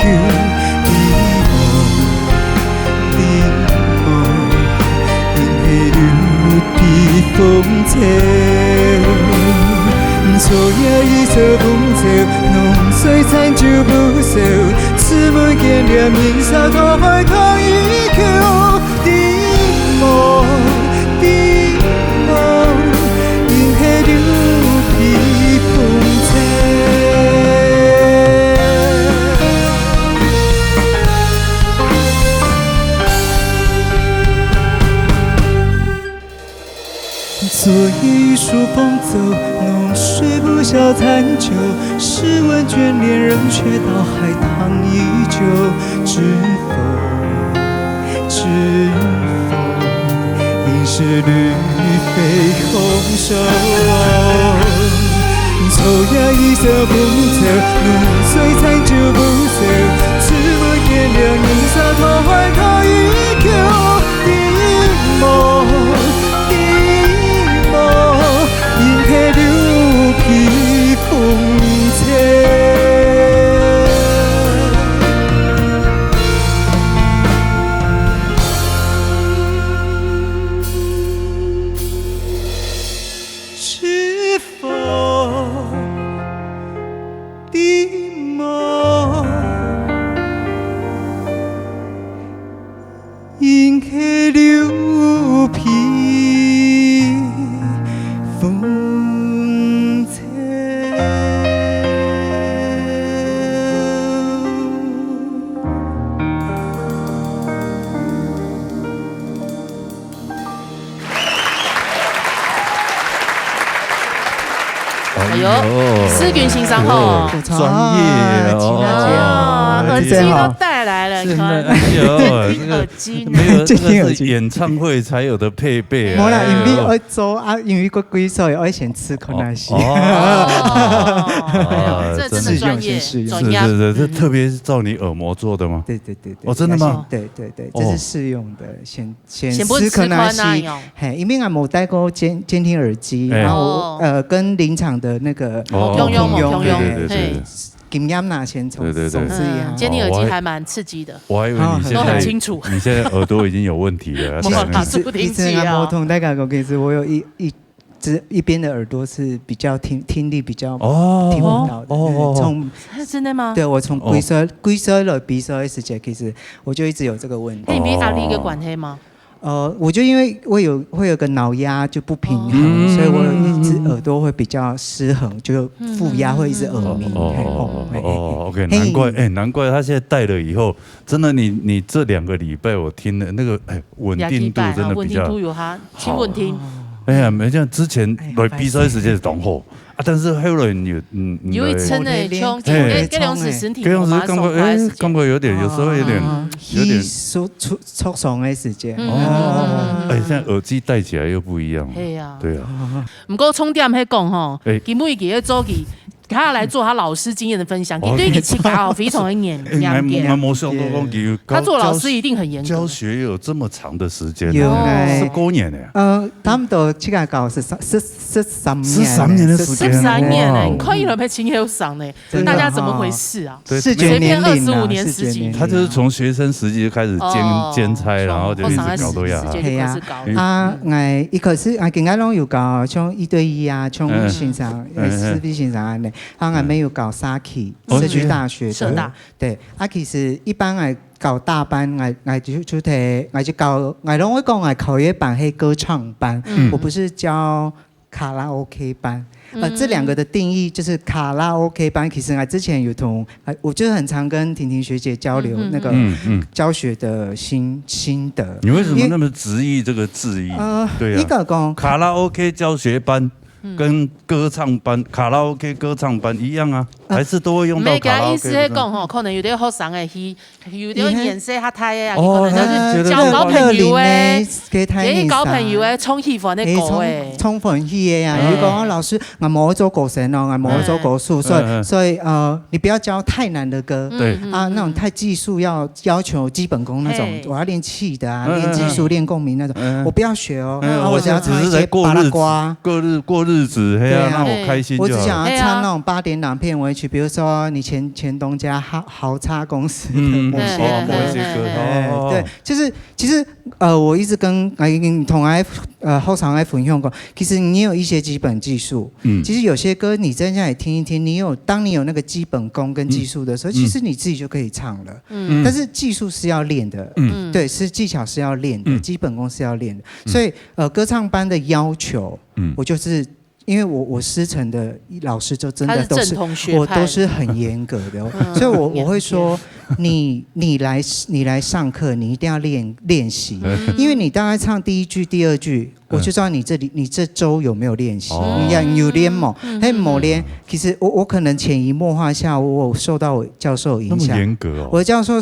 低眸，因黑流避风潮。错也一色风走，浓水残酒不烧。此门见两明朝头会同一口。低眸，低眸，因黑流避风潮。昨夜雨疏风走，浓睡不消残酒。试问眷恋人，却道海棠依旧。知否？知否？应是绿肥红瘦。错也一色风走，浓水残酒不烧。此门见两明朝头会同一口。低眸。因黑流避风潮。知否？低眸，因黑流避风潮。哎呦，思君欣赏吼，专业哦，耳机都带来了，现在哎呦，这个耳机呢？没有，这个是演唱会才有的配备啊。没啦，因为我做啊，因为我贵，所以我先吃可那些。这真的专业，专业。是，这特别是照你耳膜做的吗？对。哦，真的吗？对，这是试用的，先不是吃可那些。嘿，因为我没戴过监听耳机，然后跟临场的那个用，对。经验呐，先从手指一下。监听耳机还蛮刺激的。我还以为你现在很清楚，你现在耳朵已经有问题了。我打助听器啊。我同大家讲，其实我有一一边的耳朵是比较听力比较听不到的。从真的吗？对，我从龟衰了鼻塞的时间，其实我就一直有这个问题。你比压力一个管黑吗？我就因为会有个脑压就不平衡，所以我有一只耳朵会比较失衡，就负压会一直耳鸣。OK， 难怪他现在戴了以后，真的你这2个礼拜我听的那个稳定度真的比较稳定度有它轻稳听。哎呀，没像之前来比赛时间是同好啊，但是后来有一层的冲，给两时身体，给两时感觉有点，有时候有点促爽的时间。现在耳机戴起来又不一样。对啊。不过充电还讲吼，基本一个周期。他来做他老师经验的分享，对你起码非常的严。他做老师一定很严格。教学有这么长的时间，19年呢。他们都起来搞13年的时间，13年呢，可以了没？情有上呢，大家怎么回事啊？视觉年龄25年时期，他就是从学生时期就开始兼差，然后就一直搞都要。系啊，一开始更加拢有搞像1对1啊，像欣赏私立欣赏安尼。还没有搞SAKI社区大学的，对，其实一般搞大班，就搞，拢会讲口语班和歌唱班，我不是教卡拉 OK 班。这2个的定义就是卡拉 OK 班，其实之前有我就是很常跟婷婷学姐交流那个教学的心得。你为什么那么执意这个字义？对啊，一个讲卡拉 OK 教学班。跟歌唱班、卡拉 OK 歌唱班一样啊，还是都会用到卡拉 OK。意思是讲吼，可能有点学生的有点颜色较太的啊，可能就是交交朋友的，给交朋友的，充气氛的歌的，充分气的呀。如果老师我冇做歌神哦，我冇做歌术，所以你不要教太难的歌，对啊，那种太技术要求基本功那种，我要练气的啊，练技术、练共鸣那种，我不要学哦，我只要唱一些巴拉瓜，过日子，嘿啊，让我开心就好。我只想要唱那种8点档片尾曲，比如说你前东家豪差公司的某些歌，对，就是其实我一直跟同后场来分享过，其实你有一些基本技术，其实有些歌你在家里听一听，当你有那个基本功跟技术的时候，其实你自己就可以唱了。但是技术是要练的，对，是技巧是要练的，基本功是要练的，所以歌唱班的要求，我就是。因为我师承的老师就真的都是很严格的，所以我会说你来上课，你一定要练习，因为你大概唱第1句、第2句，我就知道你这周有没有练习，你有练吗？还没练，其实我可能潜移默化下，我受到我教授影响，那么严格哦。我的教授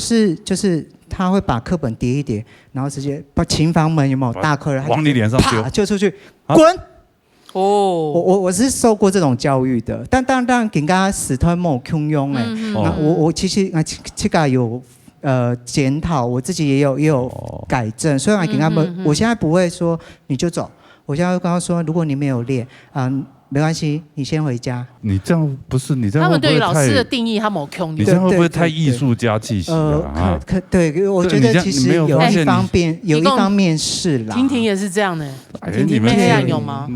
就是他会把课本叠一叠，然后直接把琴房门有没有大客人往你脸上丢，就出去滚。我是受过这种教育的，但当然更加死推某空用哎，我其实这个有检讨，我自己也有改正，所以更加我现在不会说你就走，我现在会跟他说，如果你没有练没关系，你先回家。你这样不是你这样他们对于老师的定义，他没空。你这样会不会太艺术家气息啊？对，我觉得其实有一方面是啦。婷婷也是这样的，婷婷这样有吗？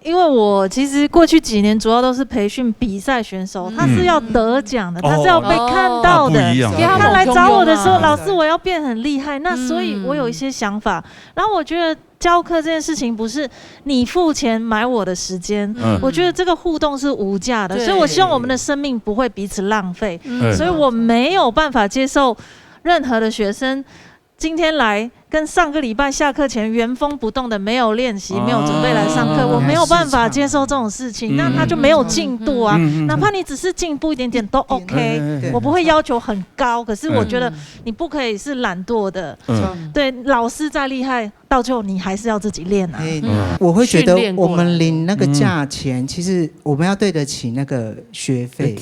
因为我其实过去几年主要都是培训比赛选手，他是要得奖的，他是要被看到的。他来找我的时候，老师我要变很厉害，那所以我有一些想法。然后我觉得教课这件事情不是你付钱买我的时间，我觉得这个互动是无价的，所以我希望我们的生命不会彼此浪费，所以我没有办法接受任何的学生今天来跟上个礼拜下课前原封不动的没有练习、没有准备来上课，我没有办法接受这种事情，那他就没有进度啊。哪怕你只是进步一点点都 OK， 我不会要求很高，可是我觉得你不可以是懒惰的。对，老师再厉害，到最后你还是要自己练啊。我会觉得我们领那个价钱，其实我们要对得起那个学费。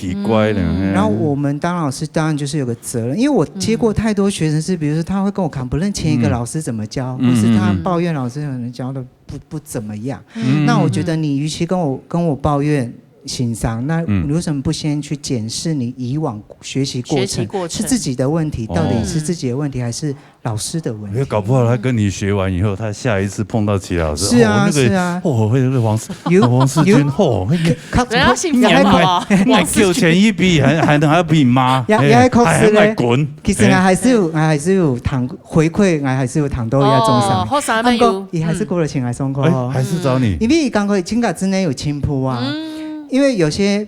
然后我们当老师当然就是有个责任，因为我接过太多学生是，比如说他会跟我扛，不论前一个老师怎么教，或是他抱怨老师可能教的不怎么样。那我觉得你与其跟我抱怨，欣赏，那你为什么不先去检视你以往学习过程是自己的问题，到底是自己的问题还是老师的问题？搞不好他跟你学完以后，他下一次碰到齐老师，是啊是啊，会那个王世军，人家姓杨嘛，还给钱一笔，还要比妈，还买滚。其实还是有糖回馈，还是有糖豆要中上。好啥没有？也还是过了请来送过，还是找你，因为刚刚情感之内有青谱啊，因为有些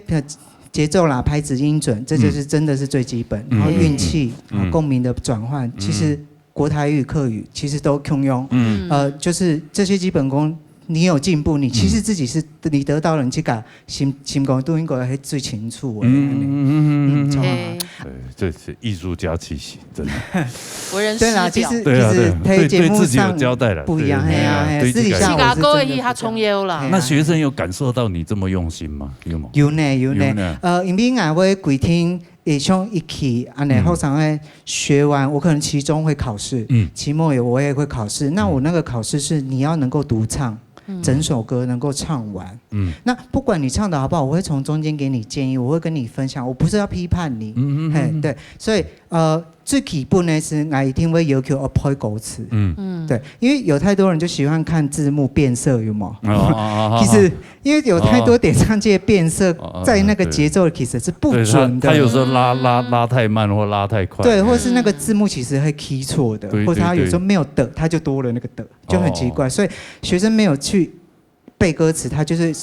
节奏啦、拍子、音准，这就是真的是最基本，然后运气、共鸣的转换，其实国台语、客语其实都通用，就是这些基本功。你有进步，你其实自己是你得到了，你去把心功都应该是最清楚的。这是艺术家气息，真的。为人师表，其实对自己有交代了，不一样。私底下我是真的他冲腰了。那学生有感受到你这么用心吗？有吗？有呢。因为我会规定。也像一期安内后上会学完，我可能期中会考试，期末我也会考试。那我那个考试是你要能够独唱，整首歌能够唱完。那不管你唱的好不好，我会从中间给你建议，我会跟你分享，我不是要批判你。对，所以最基本呢是我一定会要求我配歌词。对，因为有太多人就喜欢看字幕变色，有吗？其实因为有太多点唱机的变色，在那个节奏其实是不准的。他有时候拉太慢或拉太快。对，或是那个字幕其实会 key 错的，或者他有时候没有的，他就多了那个的，就很奇怪。所以学生没有去背歌词，他就是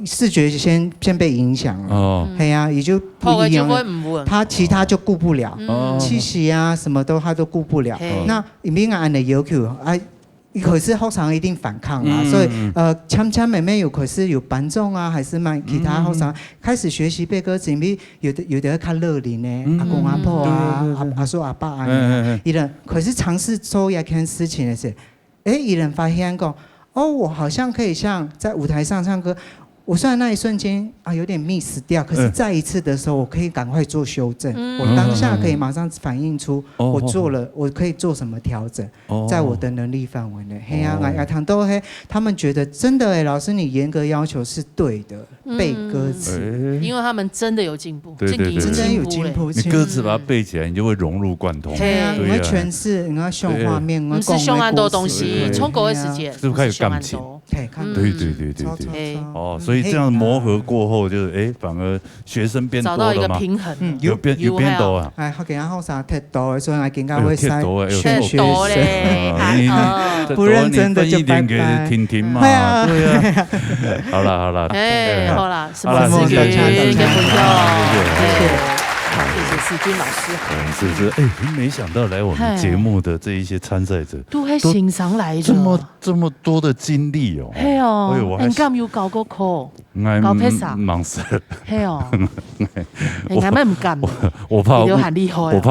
视觉先被影响了。对呀，也就不一样了。他其他就顾不了，气息啊什么都他都顾不了。那因为俺的要求啊，可是后场一定反抗啊，所以强妹妹有可是有伴奏啊，还是蛮其他后场开始学习背歌词，因为有的看乐龄呢，阿公阿婆啊，阿叔阿爸啊，伊人可是尝试做一件事情的时候，伊人发现讲。我好像可以像在舞台上唱歌，我虽然那一瞬间有点 miss 掉，可是再一次的时候，我可以赶快做修正，我当下可以马上反映出我做了，我可以做什么调整，在我的能力范围内。嘿呀，糖豆嘿，他们觉得真的老师你严格要求是对的，背歌词，因为他们真的有进步，真的有进步。你歌词把它背起来，你就会融入贯通。对啊，你要诠释，你要秀画面，不是秀很多东西，冲狗的时间，是不是开始钢琴？对。所以这样磨合过后，就是反而学生变多了嘛，找到一个平衡，有变多啊。我给他后生踢多，所以我更加会踢多嘞，不认真的就拜拜。听嘛，对啊。好了，好了，什么事情跟朋友。谢谢世军老师。没想到来我们节目的这一些参赛者都会欣赏来的，这么多的经历哦。嘿哦，你敢有搞过课？搞披萨？忙死了。嘿哦，你敢不敢？我怕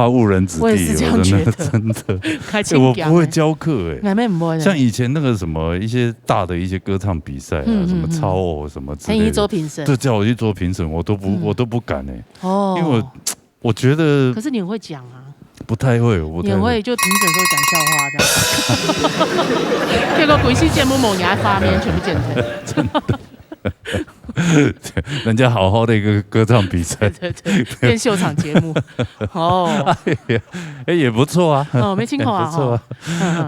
误人子弟。我也是这样觉得，真的。我不会教课像以前那个什么一些大的一些歌唱比赛啊，什么超偶什么之类的，做评审，就叫我去做评审，我都不敢因为我觉得，可是你很会讲啊，不太会，你很会就评审会讲笑话的，结果鬼戏节目某年发面全部剪成，真的。人家好好的一个歌唱比赛，对，变秀场节目，也不错啊，没听过啊，不错啊。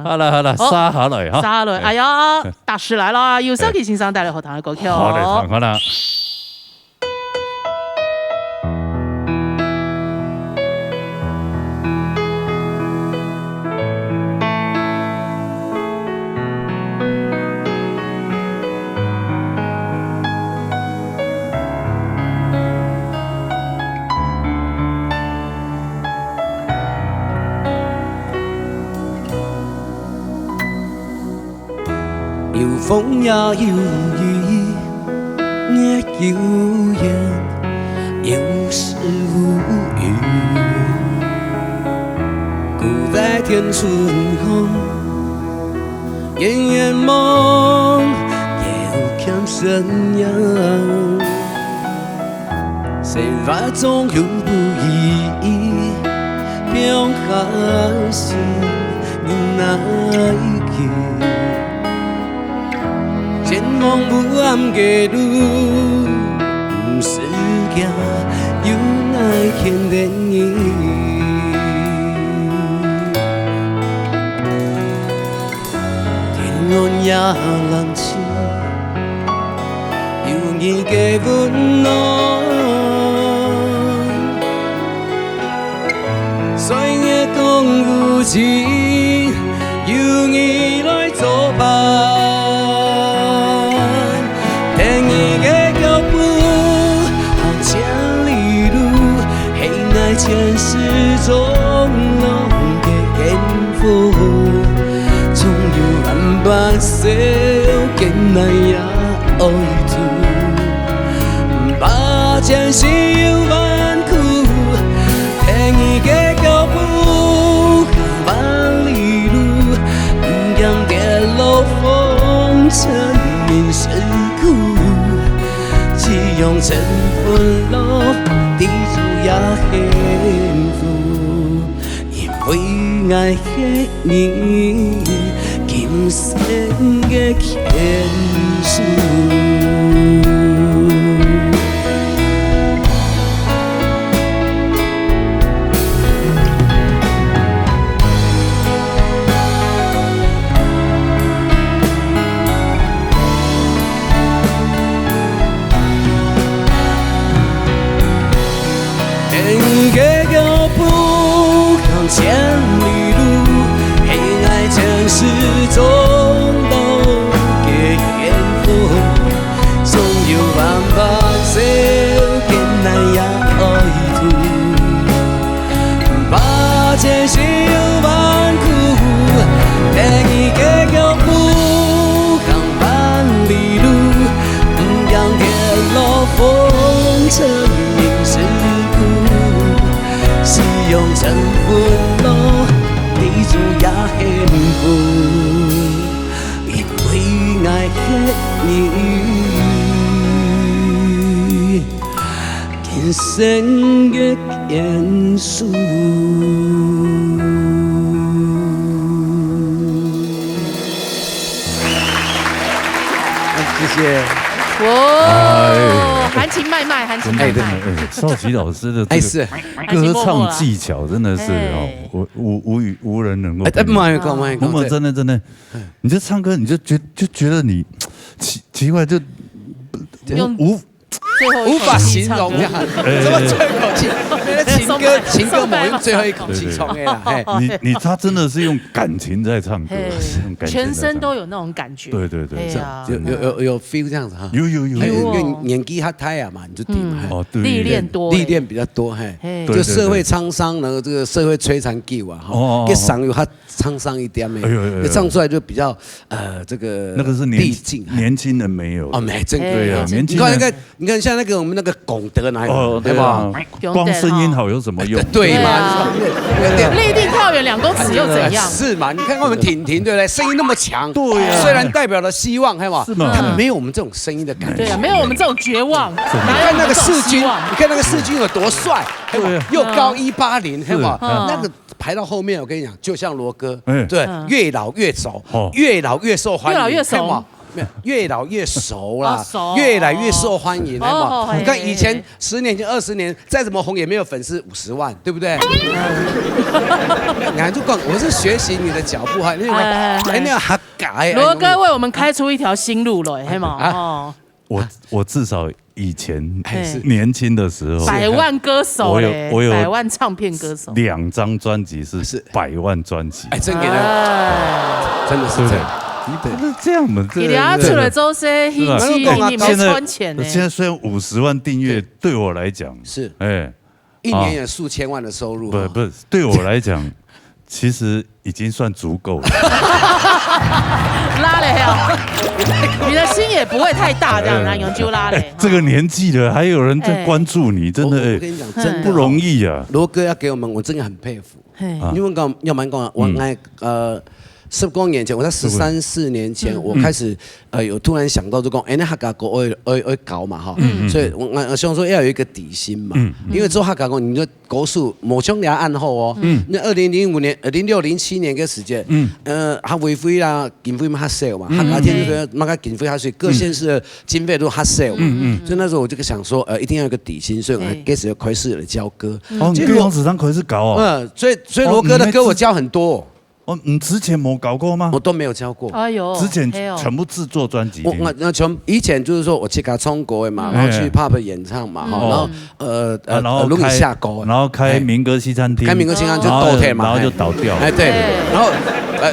好了，杀下来哈，杀下来，哎呀，大师来了，由小琪先生带来好听的歌曲哦，好嘞，看啦。有风也有雨，也有烟，有时无语。古在天春风，远远望，有欠生阳。生活总有不易，变开心，你哪一去？前往不安的路，是行，又爱牵连伊。天空也冷清，有你的温暖。岁月讲有情，有你来作伴。前世中拢的幸福，总有万般小艰难也爱住，把前世有万苦，听伊的脚步，万里路，不让跌落风尘人世苦，只用尘份落地主也幸福，因为爱的你，今生的牵手。千里路，黑暗城市中都给幸福，总有万般小艰难也爱度，把前世有万苦，听伊的脚步，行万里路，不让跌落风尘人世苦，是用尘份。地主也幸福，因为爱的你，今生的牵手。谢谢。哇，含情脉脉，含情脉脉。少奇老师的这个歌唱技巧真的是哦，无人能够。我真的，你这唱歌你就觉得你奇怪就无法形容呀，怎么最后一口气？情歌某用最后一口气冲的啦。他真的是用感情在唱歌，全身都有那种感觉。对，有 feel 这样子哈。有，因为年纪较大啊嘛，你就对嘛。历练多，历练比较多，嘿，就社会沧桑，然后这个社会摧残给我哈，给嗓有它沧桑一点的，唱出来就比较这个那个是递进，年轻人没有哦，没真对啊，年轻人你看像那个我们那个龚德那个，对吧？光声音好有什么用？对嘛？立定跳远2公尺又怎样？是嘛？你看我们婷婷对不对？声音那么强，对呀，虽然代表了希望，是吧？是吗？他没有我们这种声音的感觉，对啊，没有我们这种绝望。你看那个世军，你看那个世军有多帅，又高180，是吧？那个排到后面，我跟你讲，就像罗哥，对，越老越熟，越老越受欢迎，越老越熟。越老越熟啦，越来越受欢迎，你看以前10年前、20年，再怎么红也没有粉丝50万，对不对？你看，就我是学习你的脚步哈，那样还改。罗哥为我们开出一条新路了，嘿嘛？我至少以前年轻的时候，100万歌手，我有100万唱片歌手，2张专辑是100万专辑，真给他，真的是这样。这样嘛，你俩出来之后是你没穿钱呢。现在虽然50万订阅，对我来讲是一年有数千万的收入。不是，对我来讲，其实已经算足够了。拉嘞呀，你的心也不会太大，这样拿永久拉嘞。这个年纪了，还有人在关注你，真的我跟你讲，真不容易啊。罗哥要给我们，我真的很佩服。因为要蛮讲，我爱10多年前，我在13、14年前，我开始有突然想到就讲，那客家歌我会搞嘛哈，所以我希望说要有一个底薪嘛，因为做客家歌，你的歌数某种要按后哦，那2005年、06、07年个时间，他委费啦，经费嘛较少嘛，客家天水嘛个经费较少，各县市的经费都较少嘛，所以那时候我就想说，一定要有一个底薪，所以我开始开始了教歌。哦，你用纸上开始搞哦。所以罗哥的歌我教很多。你之前没搞过吗？我都没有教过。哎呦，之前全部制作专辑。我从以前就是说我去搞中国的嘛，然后去 pub 演唱嘛，然后录一下歌，然后开民歌西餐厅，开民歌西餐厅就倒退嘛，然后就倒掉。哎对，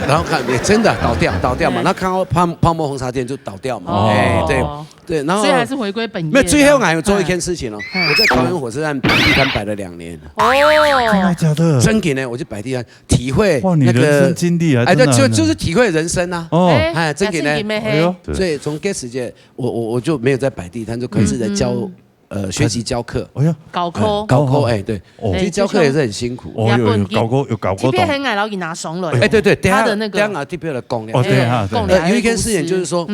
然后看也真的倒掉嘛，然后看到泡沫红茶店就倒掉嘛，哎对，然后所以还是回归本业。没有，最后还有做一件事情哦，我在桃园火车站摆地摊摆了2年。哦，真的假的？真给呢，我就摆地摊，体会那个人生经历啊，哎，就是体会人生啊。哦，哎，真给呢，哎呦，所以从这时间，我就没有在摆地摊，就开始在教学习教课。哎呀，搞科，哎对，其实教课也是很辛苦。哦，有搞过。这边很矮，然后给拿怂了。哎对，他的那个这边的功哦对哈，有一件事情就是说，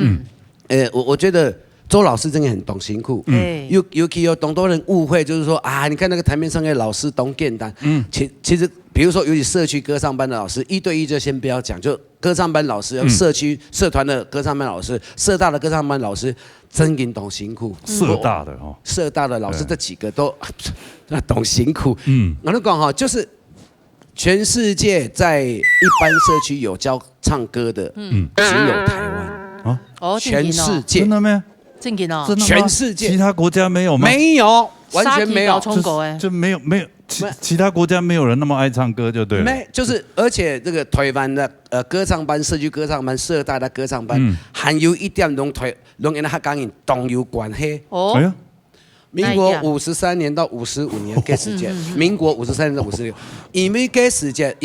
我觉得。周老师真的很懂辛苦，尤其有懂多人误会，就是说啊，你看那个台面上的老师懂简单，其实比如说，尤其社区歌唱班的老师，1对1就先不要讲，就歌唱班老师、社区社团的歌唱班老师、社大的歌唱班老师，真的懂辛苦。社大的哦，社大的老师这几个都懂辛苦。我就讲哈，就是全世界在一般社区有教唱歌的，只有台湾啊，全世界真的没？正经哦，全世界其他国家没有吗？没有，完全没有，就没有其他国家没有人那么爱唱歌，就对了。没，就是而且这个台湾的歌唱班、社区歌唱班、社大的歌唱班，还有一点同因客家人同有关系。哦，哎呀，民国53年到55年嘅时间，民国53年到56，因为嘅时间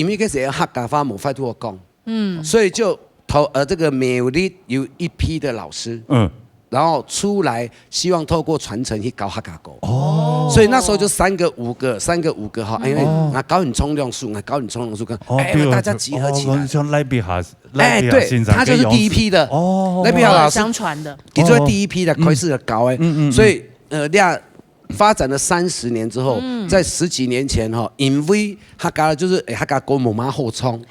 客家话冇法度讲，所以就这个美丽有一批的老师，然后出来希望透过传承去搞客家歌，所以那时候就3个5个哈，因为搞很冲量数，搞很冲量数，大家集合起来，像赖比哈，对，他就是第一批的，赖比哈老师相传的，你做第一批的开始的搞所以发展了30年之后，在10几年前哈，因为客家就是客家歌冇马后冲，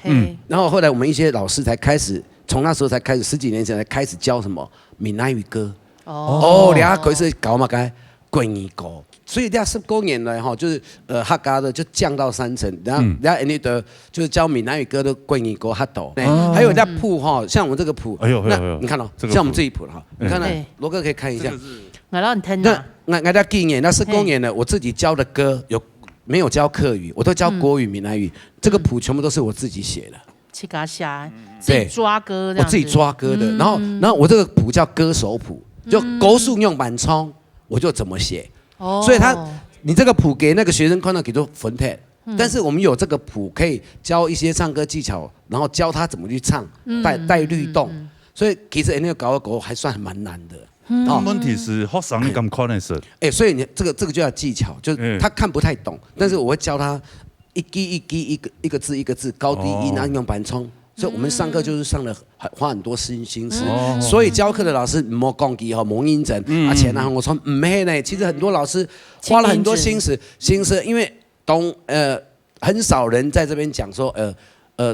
然后后来我们一些老师才开始。从那时候才开始，10几年前才开始教什么闽南语歌。人家开始搞嘛该国语歌，所以10多年来哈，就是客家的就降到3成，然后的就是教闽南语歌的国语歌哈多。还有谱哈，像我们这个谱，那你看哦，像我们这一谱哈，你看呢，罗哥可以看一下。那你听啊？那纪念那10多年了，我自己教的歌没有教客语，我都教国语、闽南语，这个谱全部都是我自己写的。去给他下，自己抓歌这样子。我自己抓歌的，然后我这个谱叫歌手谱，就歌数用满冲，我就怎么写。所以你这个谱给那个学生看到，给做分配。但是我们有这个谱，可以教一些唱歌技巧，然后教他怎么去唱，带律动。所以其实那个搞歌还算蛮难的。问题是学生你咁看的是？所以你这个就要技巧，就是他看不太懂，但是我会教他。一个字一个字，高低音然后用板冲，所以我们上课就是花很多心思，所以教课的老师莫讲机哈，莫认真，钱啊我说唔系呢，其实很多老师花了很多心思，因为很少人在这边讲说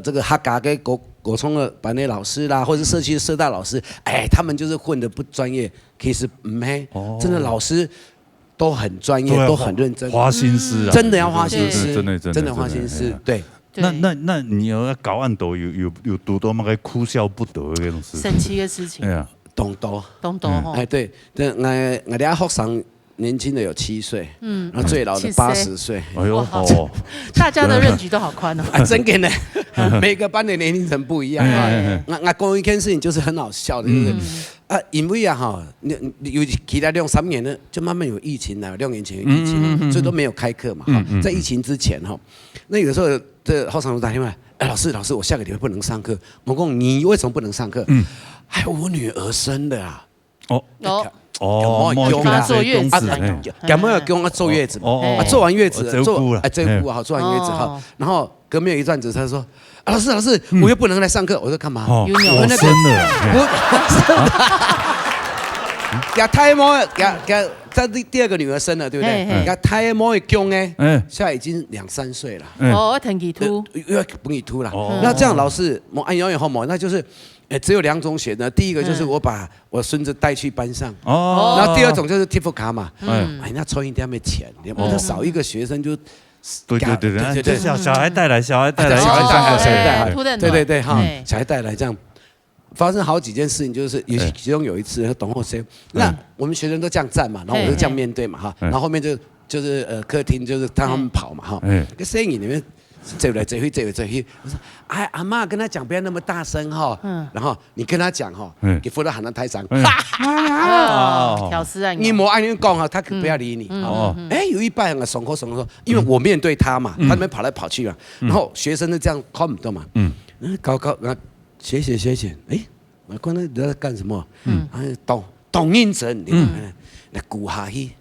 这个客家嘅国中的班的老师啦，或者社区的社大老师，他们就是混得不专业，其实唔系，真的老师。都很专业，都很认真，花心思啊！真的要花心思，真的花心思。对，那你要搞案斗有多多那个哭笑不得的那种事，神奇的事情。对啊，懂多哦。对，我哋學生年輕的有7歲，然後最老的80歲。哎呦，大家的認知都好寬哦。真嘅呢，每個班的年齡層不一樣啊。我講一件事情就是很好笑的，就是因為有其他2、3年呢，就慢慢有疫情了，6年前有疫情，所以都沒有開課嘛。在疫情之前那有的時候這學生都打電話，老師，我下個禮拜不能上課。我講你為什麼不能上課？我女兒生的啊。叫他坐月子，干嘛要叫我坐月子？做完月子，做完月子好，然後隔没有一段子，他说：“老师，我又不能来上课。”我说：“干嘛？”我生了。给胎毛，给他第二个女儿生了，对不对？给胎毛的姜哎，现在已经2、3岁了。哦，腾气秃，又要不给秃了。那这样老师，我按永远后毛，那就是，只有2种选择。第一个就是我把我孙子带去班上，然后第二种就是贴副卡嘛。那抽一点没钱，我就少一个学生就。对，小孩带来，对哈，小孩带来这样。发生好几件事情，就是其中有一次董后生，那我们学生都这样站嘛，然后我就这样面对嘛哈，然后后面就是客厅就是让他们跑嘛哈，个声音里面走来走去，我说哎阿嬷跟他讲不要那么大声哈，然后你跟他讲哈，给扶到喊到台上，挑事啊，你莫按你讲哈，他可不要理你哦，有一半啊怂口说，因为我面对他嘛，他们跑来跑去嘛，然后学生就这样看不到嘛，高写，我刚才你在干什么？懂音程，来鼓下去，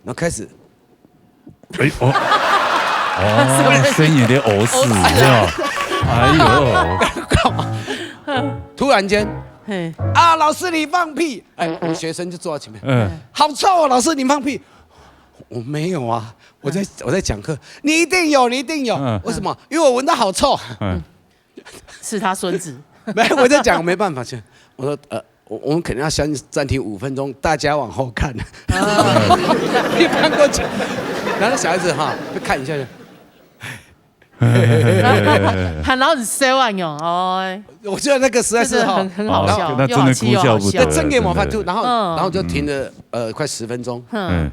然后开始，声音有点呕死，知道？哎呦！突然间，老师你放屁！我学生就坐在前面，好臭哦，老师你放屁！我没有啊，我在讲课，你一定有，为什么？因为我闻到好臭。是他孙子。没，我在讲，没办法去。我说，我们肯定要先暂停5分钟，大家往后看。你看过去，然后小孩子哈，就看一下。然后你笑完哟，我觉得那个实在是很好笑，那真的哭笑不得。真给模范兔，然后就停了快10分钟，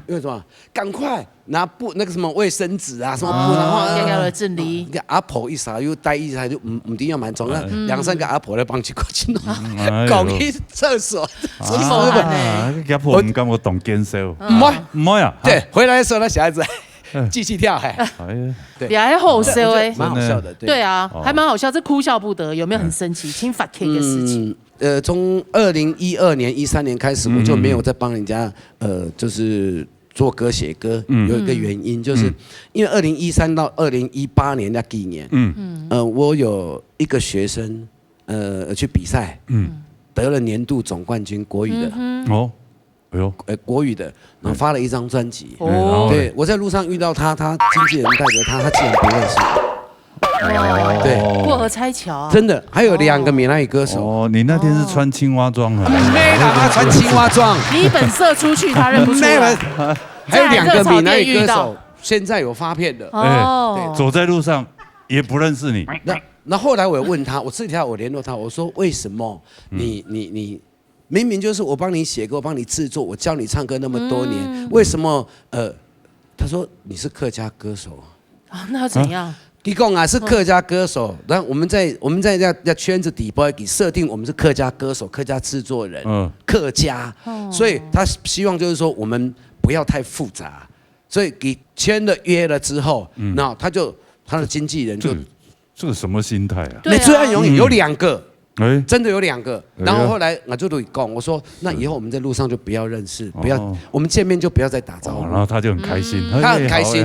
因为什么？赶快拿布那个什么卫生纸啊，什么布，然后要了整理。阿婆一撒又带一下就唔定要蛮重，那2、3个阿婆来帮去过去弄，搞去厕所。阿婆唔敢我懂坚守，唔会啊。对，回来的时候那小孩子。继续跳，对，也还好笑哎，蛮好笑的，对啊，还蛮好笑，这哭笑不得，有没有很生气？请罚 K 的事情。从2012年、13年开始，我就没有再帮人家就是做歌写歌，有一个原因，就是因为2013到2018年那几年，我有一个学生去比赛，得了年度总冠军，国语的国语的，然后发了一张专辑。对，我在路上遇到他，他经纪人带着他竟然不认识我。对，过河拆桥啊！真的，还有2个闽南语歌手。哦，你那天是穿青蛙装啊？没啦，他穿青蛙装。你本色出去，他认不出来。还有2个闽南语歌手，现在有发片的。对，走在路上也不认识你。那后来我问他，我私底下我联络他，我说为什么你明明就是我帮你写歌，我帮你制作，我教你唱歌那么多年，为什么他说你是客家歌手啊？那要怎样？你讲啊，是客家歌手，然后我们在这圈子底部给设定我们是客家歌手、客家制作人、客家，所以他希望就是说我们不要太复杂，所以给签了约了之后，那他的经纪人就这个什么心态啊？你最爱有2个。真的有2个，然后后来我就对讲，我说那以后我们在路上就不要认识，不要我们见面就不要再打招呼。然后他就很开心，他很开心，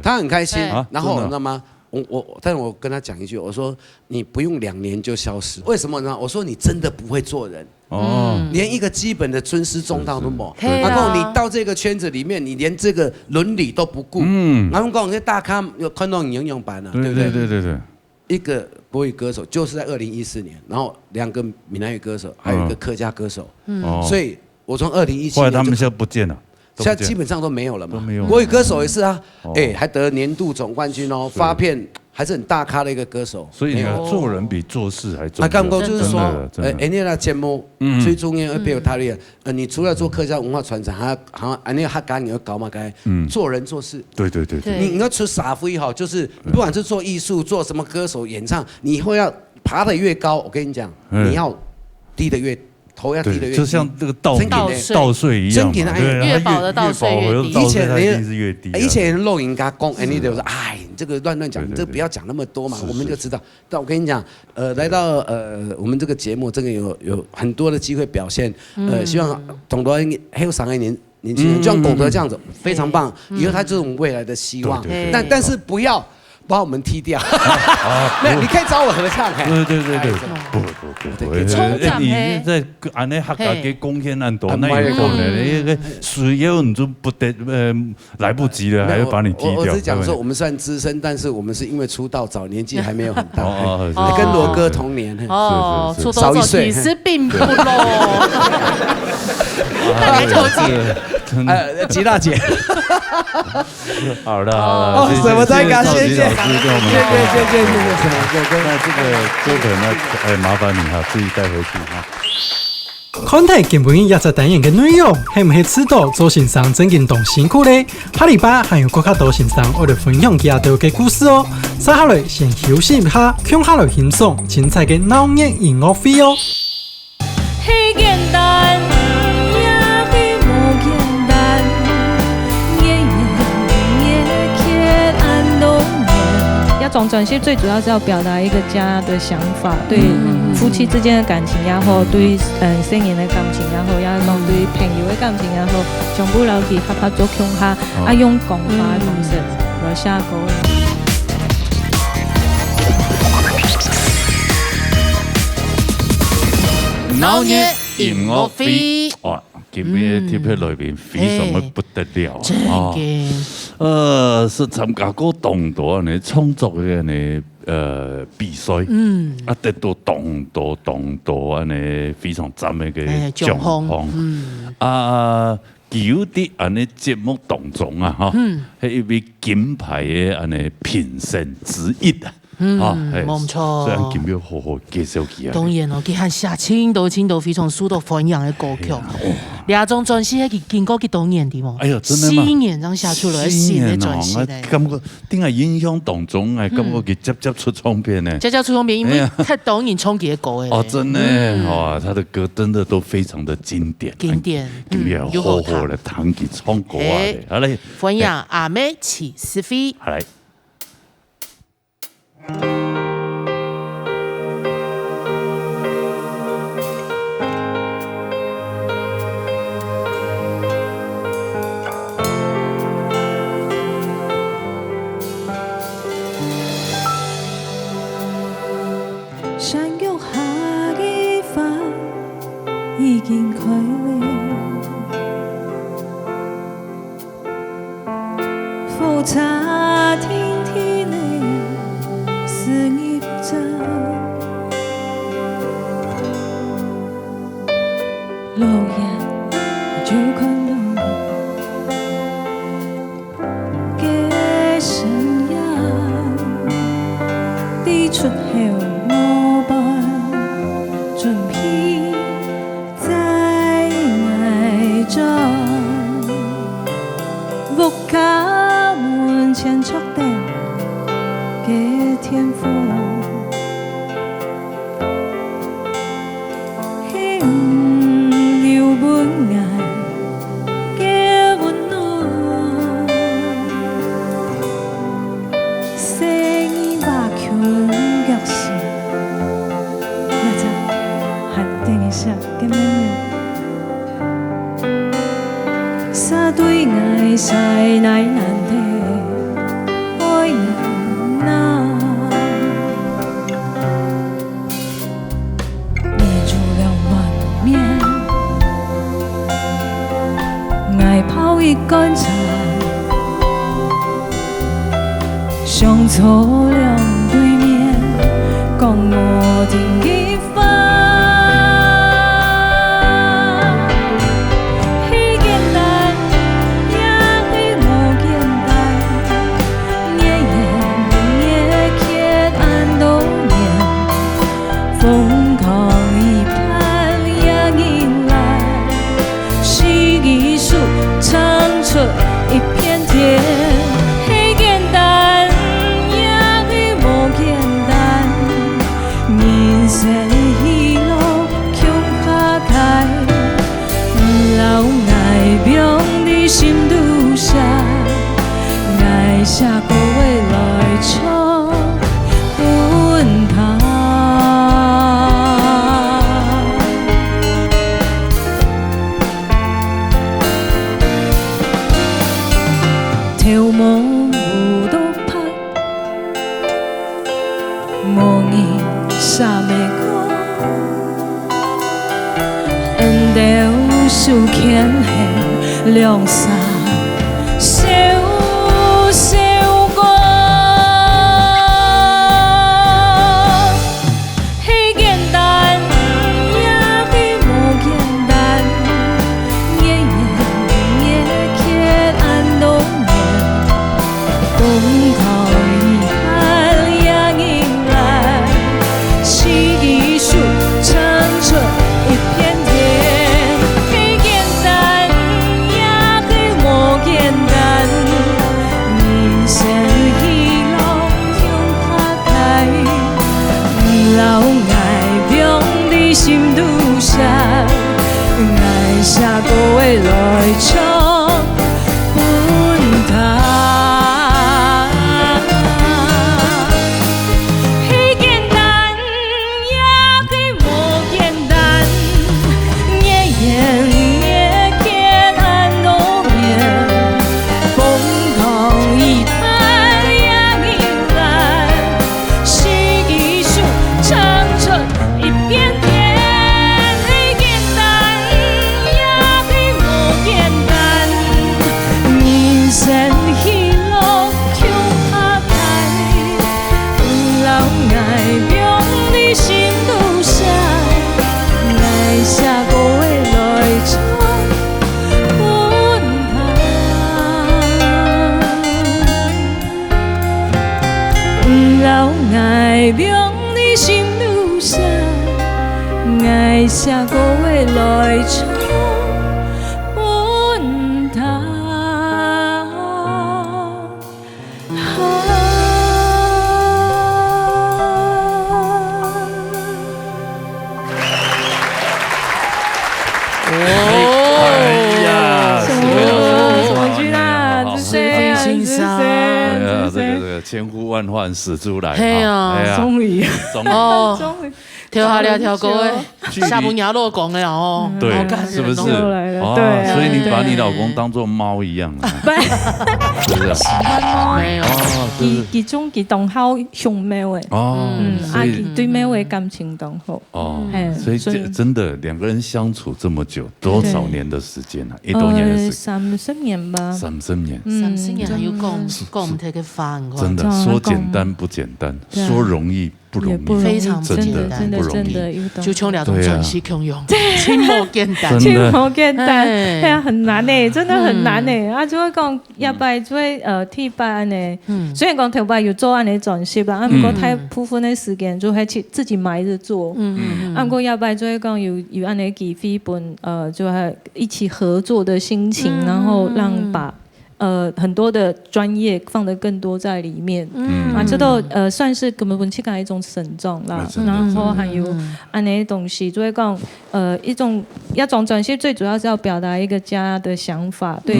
他很开心。然后你知道吗？但是我跟他讲一句，我说你不用2年就消失，为什么呢？我说你真的不会做人，连一个基本的尊师重道都没。然后你到这个圈子里面，你连这个伦理都不顾。然后讲那大咖有看到你游泳版了，对不对？对。一个国语歌手就是在2014年，然后2个闽南语歌手，还有一个客家歌手。所以我从2017年，后来他们现在不见了，现在基本上都没有了嘛。没有。国语歌手也是啊，还得年度总冠军哦，发片还是很大咖的一个歌手。所以你做人比做事还重要。刚刚就是说，你那节目最重要的，比如他的，你除了做客家文化传承，还你客家你要搞嘛该，做人做事。对。你要出傻飞好，就是不管是做艺术，做什么歌手演唱，你以后要爬得越高，我跟你讲，你要低得越。头要低的越低，就像这个稻税一样，越保的稻税越低。以前录音家讲，你就说，哎，你这个乱讲，你这个不要讲那么多嘛，我们就知道。但我跟你讲，来到我们这个节目，这个有很多的机会表现，希望懂得还有3个年轻人，就像懂得这样子，非常棒，以后他这种未来的希望。但是不要把我们踢掉。没有，你可以找我合唱。对，不，你在安尼客家给贡献很多，那以后呢，那个需要你就不得来不及了，还要把你踢掉。我只讲说，我们算资深，但是我们是因为出道早，年纪还没有很大，跟罗哥同年。哦，出道早其实并不咯。大概就吉大姐。好了，什么再感谢，谢谢。那这个歌本呢，麻烦你哈，自己带回去哈。看睇根本也在单元嘅内容，係唔係知道周先生真經動辛苦咧？下禮拜還有更加多先生我哋分享其他嘅故事哦。接下來先休息一下，向下來欣賞精彩嘅鬧熱音樂會哦。压种专辑最主要是要表达一个家的想法，对夫妻之间的感情，然后对生人的感情，然后也讲对朋友的感情，然后全部留去合作共下，用讲话的方式來寫歌。鬧熱音樂會，哇！今日貼喺裏邊非常的不得了啊！是參加過當多呢創作嘅呢比賽，得到當多呢非常讚嘅嘅獎項。有啲安尼節目當中啊，係一位金牌嘅安尼評審之一啊。冇錯。所以今日好好介紹佢啊。當然咯，佢係寫青島非常受到歡迎嘅歌曲。兩種專輯係經過幾多年的喎？哎呀，真的嗎？4年咁寫出來新嘅專輯咧。感覺點解印象當中係感覺佢接出唱片呢？接出唱片，因為太多人唱佢嘅歌嘅。哦，真的哇，他的歌真的都非常的經典。經典。今日好好的彈佢唱歌啊！好嘞，歡迎阿妹齊思飛。好嚟。山腳下嘅花已經開了，浮茶天天的肆意着，路人就看到嘅聲音滴出後。木卡門前觸電嘅天賦，輕流本愛嘅溫暖，聲音把權腳時，那陣係定下嘅命運。沙堆愛晒乃難的愛人啊，捏住了滿面，愛泡一乾茶，相錯兩對面，講我聽一番。一片天，很簡單，也很無簡單。人生一路向下開，老愛變的心路上，愛下個未來唱奔跑。现凉沙烧烧我，迄简单也比无简单，夜夜夜暗冬眠，风头遗憾也迎来，四季树长春一片天，迄简单也比无简单，人生喜乐向拍开，老爱用伫心肚上，爱写歌话来唱本他。爱用你心路上，爱写歌话来唱本他。哎呀，我去啦，这谁啊？这谁？这个千呼万唤始出来，嘿啊，终于，哦，终于。跳下了跳过诶，下不牙落讲了哦，对，是不是？对，所以你把你老公当作猫一样啊？是不是？喜欢猫，没有，其中佢同好熊猫诶，所以对猫诶感情同好。哦，所以真的两个人相处这么久，多少年的时间啊？1多年的时间，30年吧。30年，30年还有讲唔睇嘅飯，真的說簡單不簡單，說容易。不容易，非常不简单，不容易，就像两种转系共用，轻莫简单，轻莫简单，哎呀，很难呢，真的很难呢。啊，就會講一擺做替班呢，雖然講頭擺有做安尼轉系啦，啊，不過太部分的時間就係自己埋着做，啊，不過一擺就會講有安尼幾飛本，就係一起合作的心情，然後讓把。很多的专业放得更多在里面，这都算是根本去讲一种慎重啦。然后还有安那东西，就会讲一种转系最主要是要表达一个家的想法，对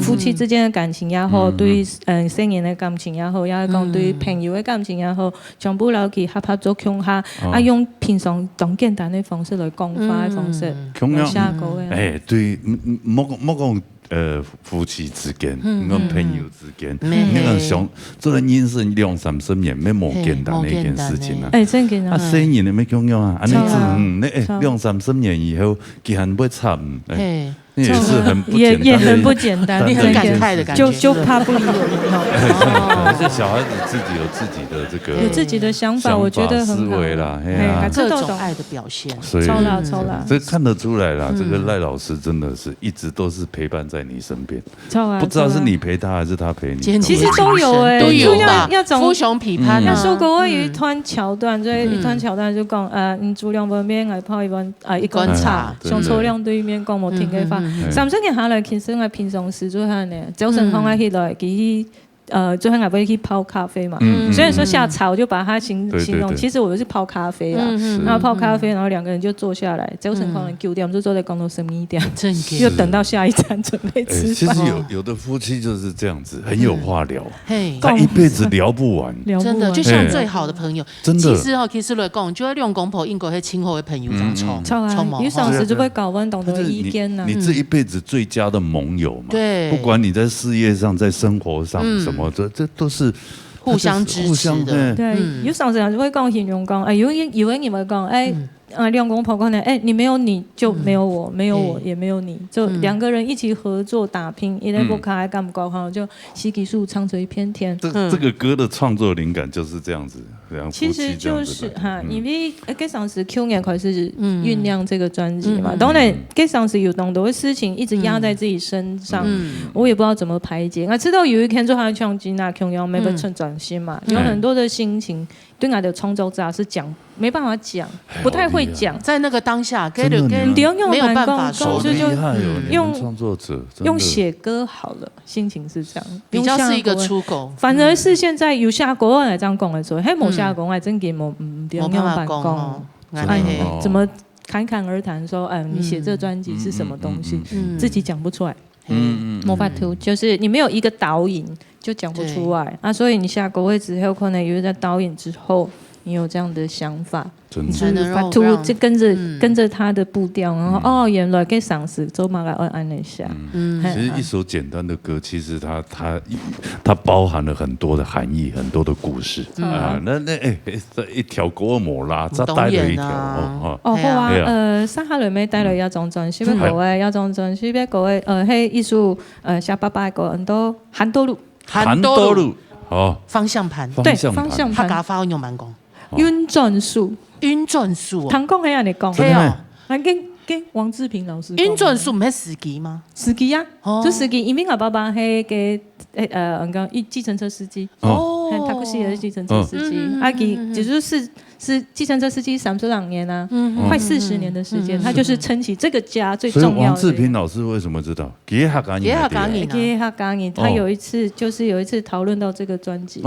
夫妻之间的感情也好，对生人的感情也好，也讲对朋友的感情也好，全部留去合作共下，啊用平常咁简单的方式来讲法的方式，下个哎对，莫讲。夫妻之間，跟朋友之間，那個想做人人生2-30年，咩冇簡單的一件事情啊！真簡單啊！生人你咩咁樣啊？安尼2-30年以後，佢還會慘，也是很不簡單，也很不簡單，你很感慨的感覺，就怕不理人哦。而且小孩子自己有自己的這個，有自己的想法，我覺得很好。思維啦，各種愛的表現，超啦，這看得出來啦。這個賴老師真的是一直都是陪伴在你身邊，不知道是你陪他還是他陪你。其實都有都有吧。夫熊批判那首歌有一段橋段，就一段橋段就講你煮2碗麵，來泡一罐茶，上粗糧對面講冇聽嘅話。30年下來，其實我平常時做下呢，早晨放喺起來，佢就很愛不去泡咖啡嘛。雖然說下茶，我就把它形容，其實我是泡咖啡啦。然後泡咖啡，然後2個人就坐下來，早晨可能9點就坐在講到11點，就等到下一餐準備吃飯。其實有的夫妻就是這樣子，很有話聊，他一輩子聊不完，真的就像最好的朋友。真的，其實來講，就係兩公婆應該係親好的朋友這樣衝。有時就會搞混懂得意見啊。你這一輩子最佳的盟友嘛，對，不管你在事業上，在生活上什麼。這都是互相支持的。對，有時候就會講形容講，有人會講，两公婆可能你没有你就没有我，没有我也没有你，就两个人一起合作打拼，一来不开干不高好，就洗洗漱唱着一片天。这个歌的创作灵感就是这样子，其实就是因为给上次去年开始酝酿这个专辑嘛，当然给上次有很多的事情一直压在自己身上，我也不知道怎么排解。直到有一天就好像金娜琼瑶每个趁转心嘛，有很多的心情对我的创作者是讲没办法讲，不太会讲，在那个当下没有办法说，就用创作者用写歌好了，心情是这样，比较是一个出口。反而是现在有下国外来这样讲的时候，还某下国外真给没办法讲，怎么侃侃而谈说，你写这专辑是什么东西，自己讲不出来。没法图就是你没有一个导引就讲不出来啊，所以你下国外之后，可能有在导引之后，你有这样的想法，你才能让就跟着他的步调，然后原来给上司走马来按一下。其实一首简单的歌，其实它包含了很多的含义，很多的故事啊。那一条古尔摩拉，再带了一条好啊，上海里面带了一张专辑，要各位，一张专辑要各位，迄艺术小爸爸个很多韩多路，方向盘，对，方向盘，他甲发用蛮讲。运转术，唐讲遐尼讲，对哦，跟王志平老师。运转术唔系司机吗？司机啊，就司机，因为我爸爸系给讲计程车司机，他不是也是计程车司机，是计程车司机32年啊，快40年的时间，他就是撑起这个家最重要的。所以王志平老师为什么知道？给他讲，他有一次讨论到这个专辑。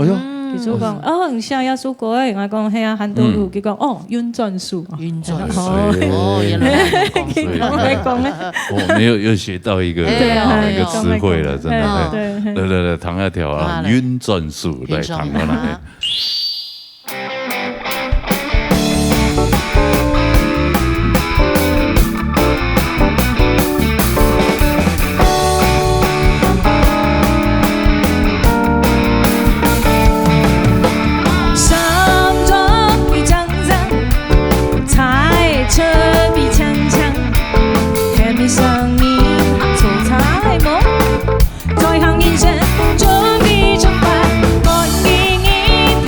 比如讲，很像要出国，我讲嘿啊，很多路，佢讲运转术，运转术，原来我们又学到一个词汇了，真的，对，唐一条啊，运转术来唐个那个。在行現實，終於觸發，我已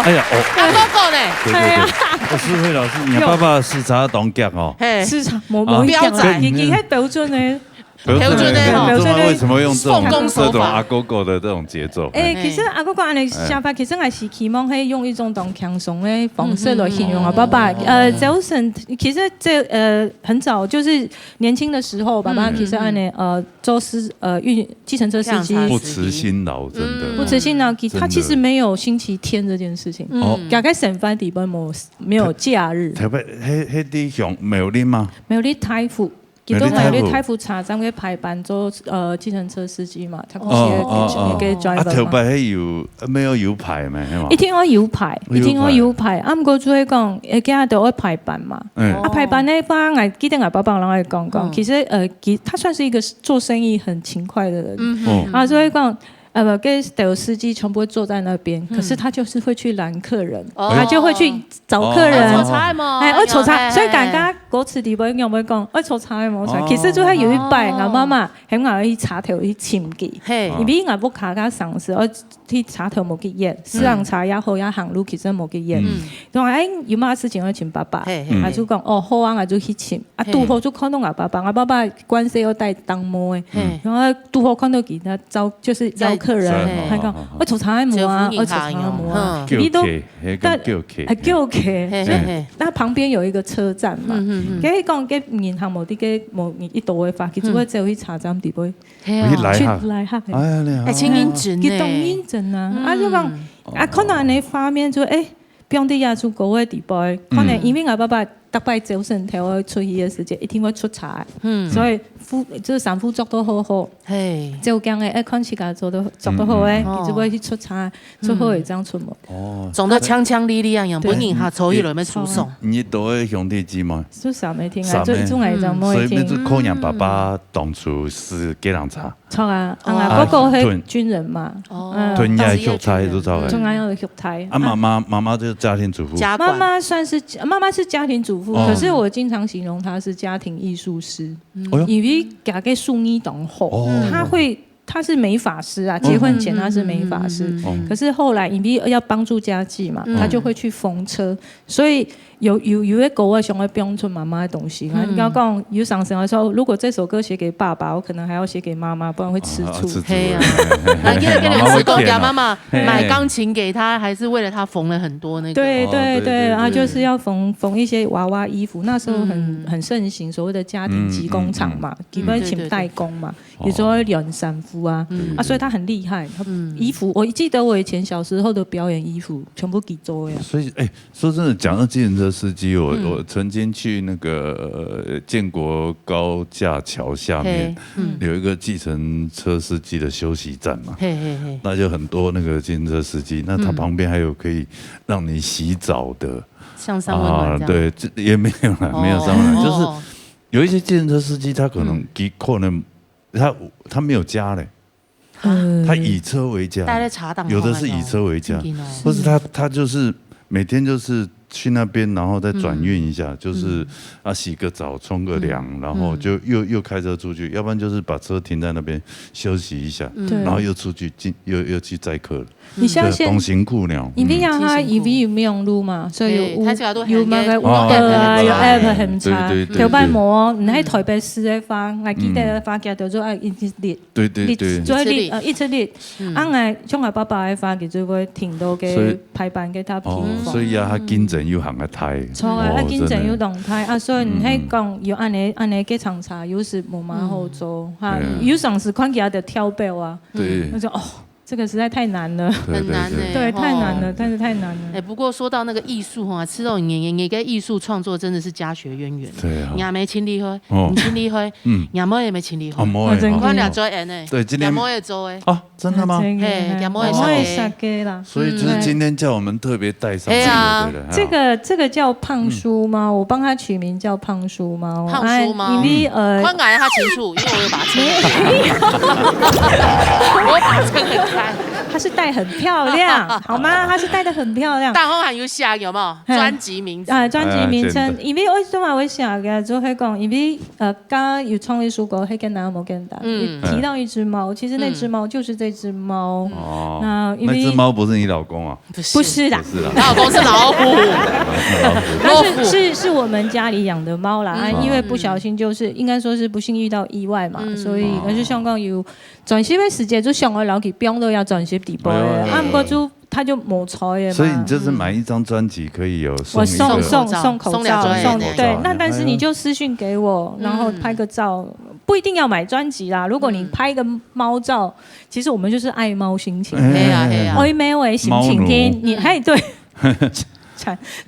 哎呀，阿哥哥呢？对对对，诗慧老师，你爸爸是啥东家哦？市场冇标仔，伊迄标准的。标准的为什么用这种阿狗狗的这种节奏？其实阿狗狗安尼想法，其实也是希望可以用一种当轻松的方式来形容我爸爸。Jason 其实很早就是年轻的时候，爸爸其实安尼做计程车司机，不辞辛劳，真的不辞辛劳。他其实没有星期天这件事情，大概省番底本没有假日。特别迄啲像苗栗吗？苗栗台府。其實苗栗太府茶站嘅排班做計程車司機嘛，他嘅 driver 嘛。頭擺係要沒有油牌咩？一定要油牌，一定要油牌。啱過做講，今日都要排班嘛。排班呢番，我記得我爸爸讓我講，其實他算是一個做生意很勤快的人。所以講。跟的司機全部會坐在那邊，可是他就是會去攔客人，他就會去找客人。炒菜嘛，我炒菜，所以大家嗰次地方有冇講？我炒菜冇菜，其實就係有一擺，我媽媽喺我去茶頭去簽記，因為我不卡加上司，我去茶頭冇記嘢，私人茶也好也行路其實冇記嘢。同埋有乜事情要簽爸爸，我就講好啊，我就去簽。拄好就看到我爸爸關係要帶當模嘅，然後拄好看到其他就是招客人，他講我炒菜冇啊，我炒菜冇啊，你都叫客，那旁邊有一個車站嘛，佢講佢銀行冇啲嘅冇一度嘅發，佢就會走去茶站地位，去來客嘅，請認證佢當認證啊，就講可能你畫面就不用啲亞洲高嘅地步，可能因為我爸爸。特別早晨睇我出去嘅時節，一定會出差，所以即係衫褲着得好好，就驚嘅看自家做得好咧，佢就會去出差，最好係這樣出門。總得鏘鏘哩哩樣，本人下初一來咩出送？你都係兄弟姊妹？都少沒聽啊，最終係就冇聽。所以你可能爸爸當初是幾人差？錯啊，嗰個係軍人嘛，屯也學菜都做嘅。仲有學菜。媽媽就是家庭主婦。媽媽是家庭主婦。可是我經常形容他是家庭藝術師，因為家嘅數藝當好，他是美髮師啊，結婚前他是美髮師，可是後來因為要幫助家計嘛，他就會去縫車，所以有一個我想要標出媽媽的東西。你剛剛有上升的時候，如果這首歌寫給爸爸，我可能還要寫給媽媽，不然會吃醋。嘿啊，那跟你們吃夠家媽媽買鋼琴給他，還是為了他縫了很多那個。對，然後就是要縫一些娃娃衣服，那時候很盛行所謂的家庭級工廠嘛，基本請代工嘛，有時候量衫褲啊，所以他很厲害。衣服我記得我以前小時候的表演衣服全部給做呀。所以說真的，講到計程車司機，我曾經去那個建國高架橋下面有一個計程車司機的休息站嘛，那就很多那個計程車司機，那他旁邊還有可以讓你洗澡的，像三溫暖這樣。對，也沒有啦，沒有三溫暖，就是有一些計程車司機，他可能他沒有家嘞。他以車為家，有的是以車為家，或是他就是每天就是去那邊，然後再轉運一下，就是洗個澡、沖個涼，然後就又開車出去，要不然就是把車停在那邊休息一下，然後又出去又去載客了。你相信？東行酷鳥，因為他因為沒有路嘛，所以有那個有 app 很差，條班冇，你喺台北市嘅話，我記得話叫做做一直列，一直列，我像我爸爸嘅話，佢就會停到嘅排班嘅他票房。所以他經濟要行得太，錯啊，經濟要動態所以你喺講要按你嘅長茶，有時冇蠻好做嚇，有時是看其他的跳表啊，我就這個實在太難了，很難對，太難了，但是太難了。不過說到那個藝術哈，吃肉你跟藝術創作真的是家學淵源。對啊。亞妹親力開，唔親力開，亞妹也沒親力開。我倆做人呢。對，今天亞妹也做誒。真的嗎？亞妹也殺雞啦。所以就是今天叫我們特別帶上這個。這個叫胖叔貓，我幫他取名叫胖叔貓。胖叔貓。因為寬他清楚，因為我有把它撐。我把撐很開。她是戴很漂亮，好吗？她是戴得很漂亮。大风还有写有没有专辑名字？专辑名称，因为为什么会写嘅？就会讲，因为刚刚有创立书稿，黑跟男冇跟大，提到一只猫，其实那只猫就是这只猫。哦，那只猫不是你老公啊？不是啦，老公是老虎。但是我们家里养的猫啦，因为不小心就是应该说是不幸遇到意外嘛，所以而且香港有转型的时间就上我老去病都要转型底部的，不过就他就没财的嘛。所以你就是买一张专辑可以有送口罩对，那但是你就私讯给我，然后拍个照，不一定要买专辑啦。如果你拍一个猫照，其实我们就是爱猫心情，爱猫的心情天，你还对。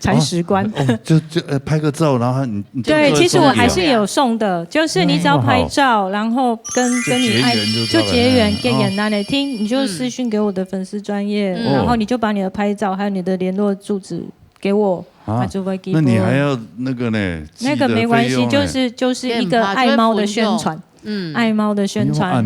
铲屎官，就拍个照，然后你对，其实我还是有送的，就是你只要拍照，然后跟你爱就结缘，给简单的听，你就私讯给我的粉丝专页，然后你就把你的拍照还有你的联络住址给我，他就会给我。那你还要那个呢？那个没关系，就是一个爱猫的宣传。爱猫的宣传，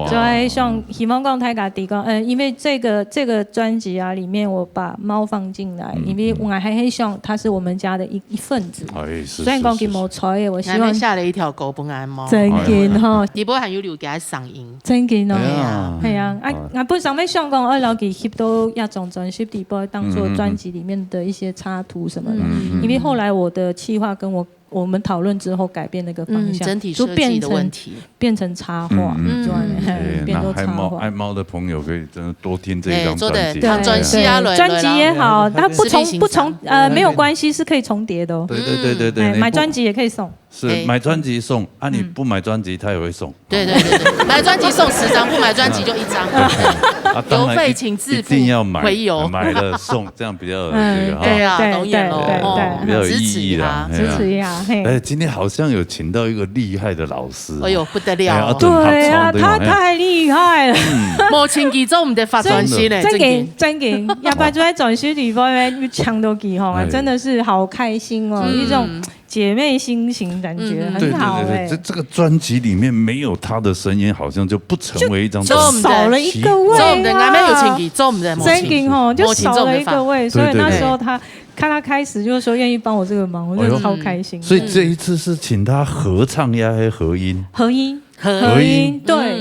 就还像希望讲大家提供，因为这个专辑啊里面我把猫放进来，因为我还很想它是我们家的一份子。虽然讲佢冇彩嘅，我希望下了一条狗本爱猫。真嘅哈，你不会还有留给它嗓音。真嘅咯，係啊，本上面想講，我留佢翕到一種專輯底部當做專輯裡面的一些插圖什麼的，因為後來我的企劃跟我们讨论之后改变那个方向，整体设计的问题变成插画，变成插画。爱猫的朋友可以真的多听这一张专辑，专辑也好，它不重没有关系，是可以重叠的哦。对，买专辑也可以送。是买专辑送啊，你不买专辑他也会送。对，买专辑送10张，不买专辑就1张。邮费请自付，一定要买，回邮买了送，这样比较这个对啊，懂眼喽，比较有意义啦，支持一下。今天好像有请到一个厉害的老师，哎呦不得了，对啊，他太厉害了，冇请佢做唔得发专辑嘞，真嘅，要不然就在转学地方又抢到佢哈，真的是好开心哦，一种姐妹心情感觉很好哎。这个专辑里面没有他的声音，好像就不成为一张专辑，少了一个味啊。真嘅吼，就少了一个味，所以那时候他。看他开始就是说愿意帮我这个忙，我真的超开心。所以这一次是请他合唱呀，还是合音？合音，对，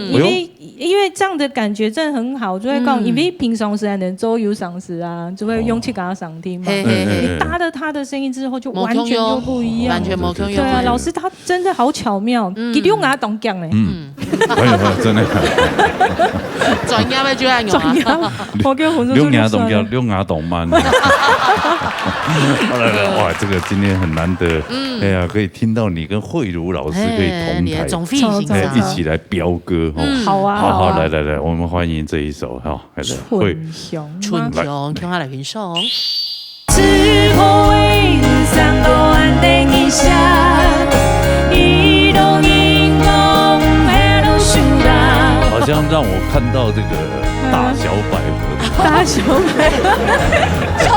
因为这样的感觉真的很好，就会讲，因为平常时还能周游赏识啊，就会用去给他赏听嘛。你搭了他的声音之后，就完全就不一样，完全不同。对啊，老师他真的好巧妙，给用牙懂讲嘞。真的。转牙咪就係用我跟洪叔用牙懂叫用牙懂慢。哇，这个今天很难得，哎呀，可以听到你跟慧茹老师可以同台，一起来飙歌哦。好啊，好，来，我们欢迎这一首哈，春雄，听下来欣赏。之后为日上都安定一下，一动一动没都输啦。好像让我看到这个大小百合，大小百合，超，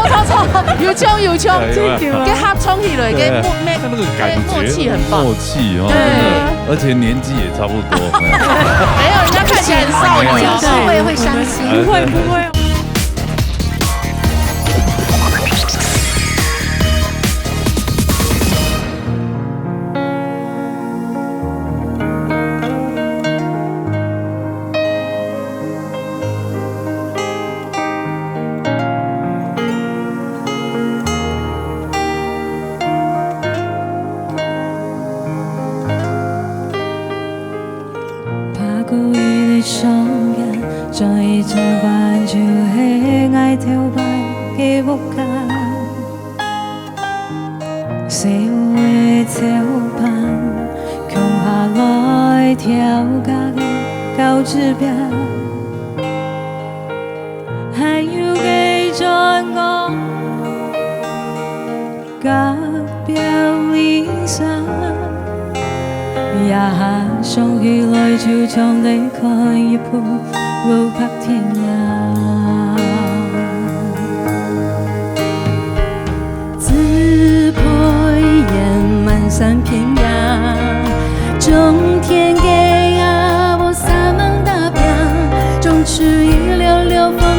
有唱，跟合唱起来，跟那个感觉默契很棒，默契哦，而且年纪也差不多。没有，人家看起来很少女，会伤心，不会。在这晚就係愛跳擺嘅屋間，社會潮畔窮下來跳架嘅舊指標，還要記在我隔壁理想。也想起來就像離開一步路隔天涯，自破雁漫山遍野，種田給啊我撒滿大片，種出一縷縷風。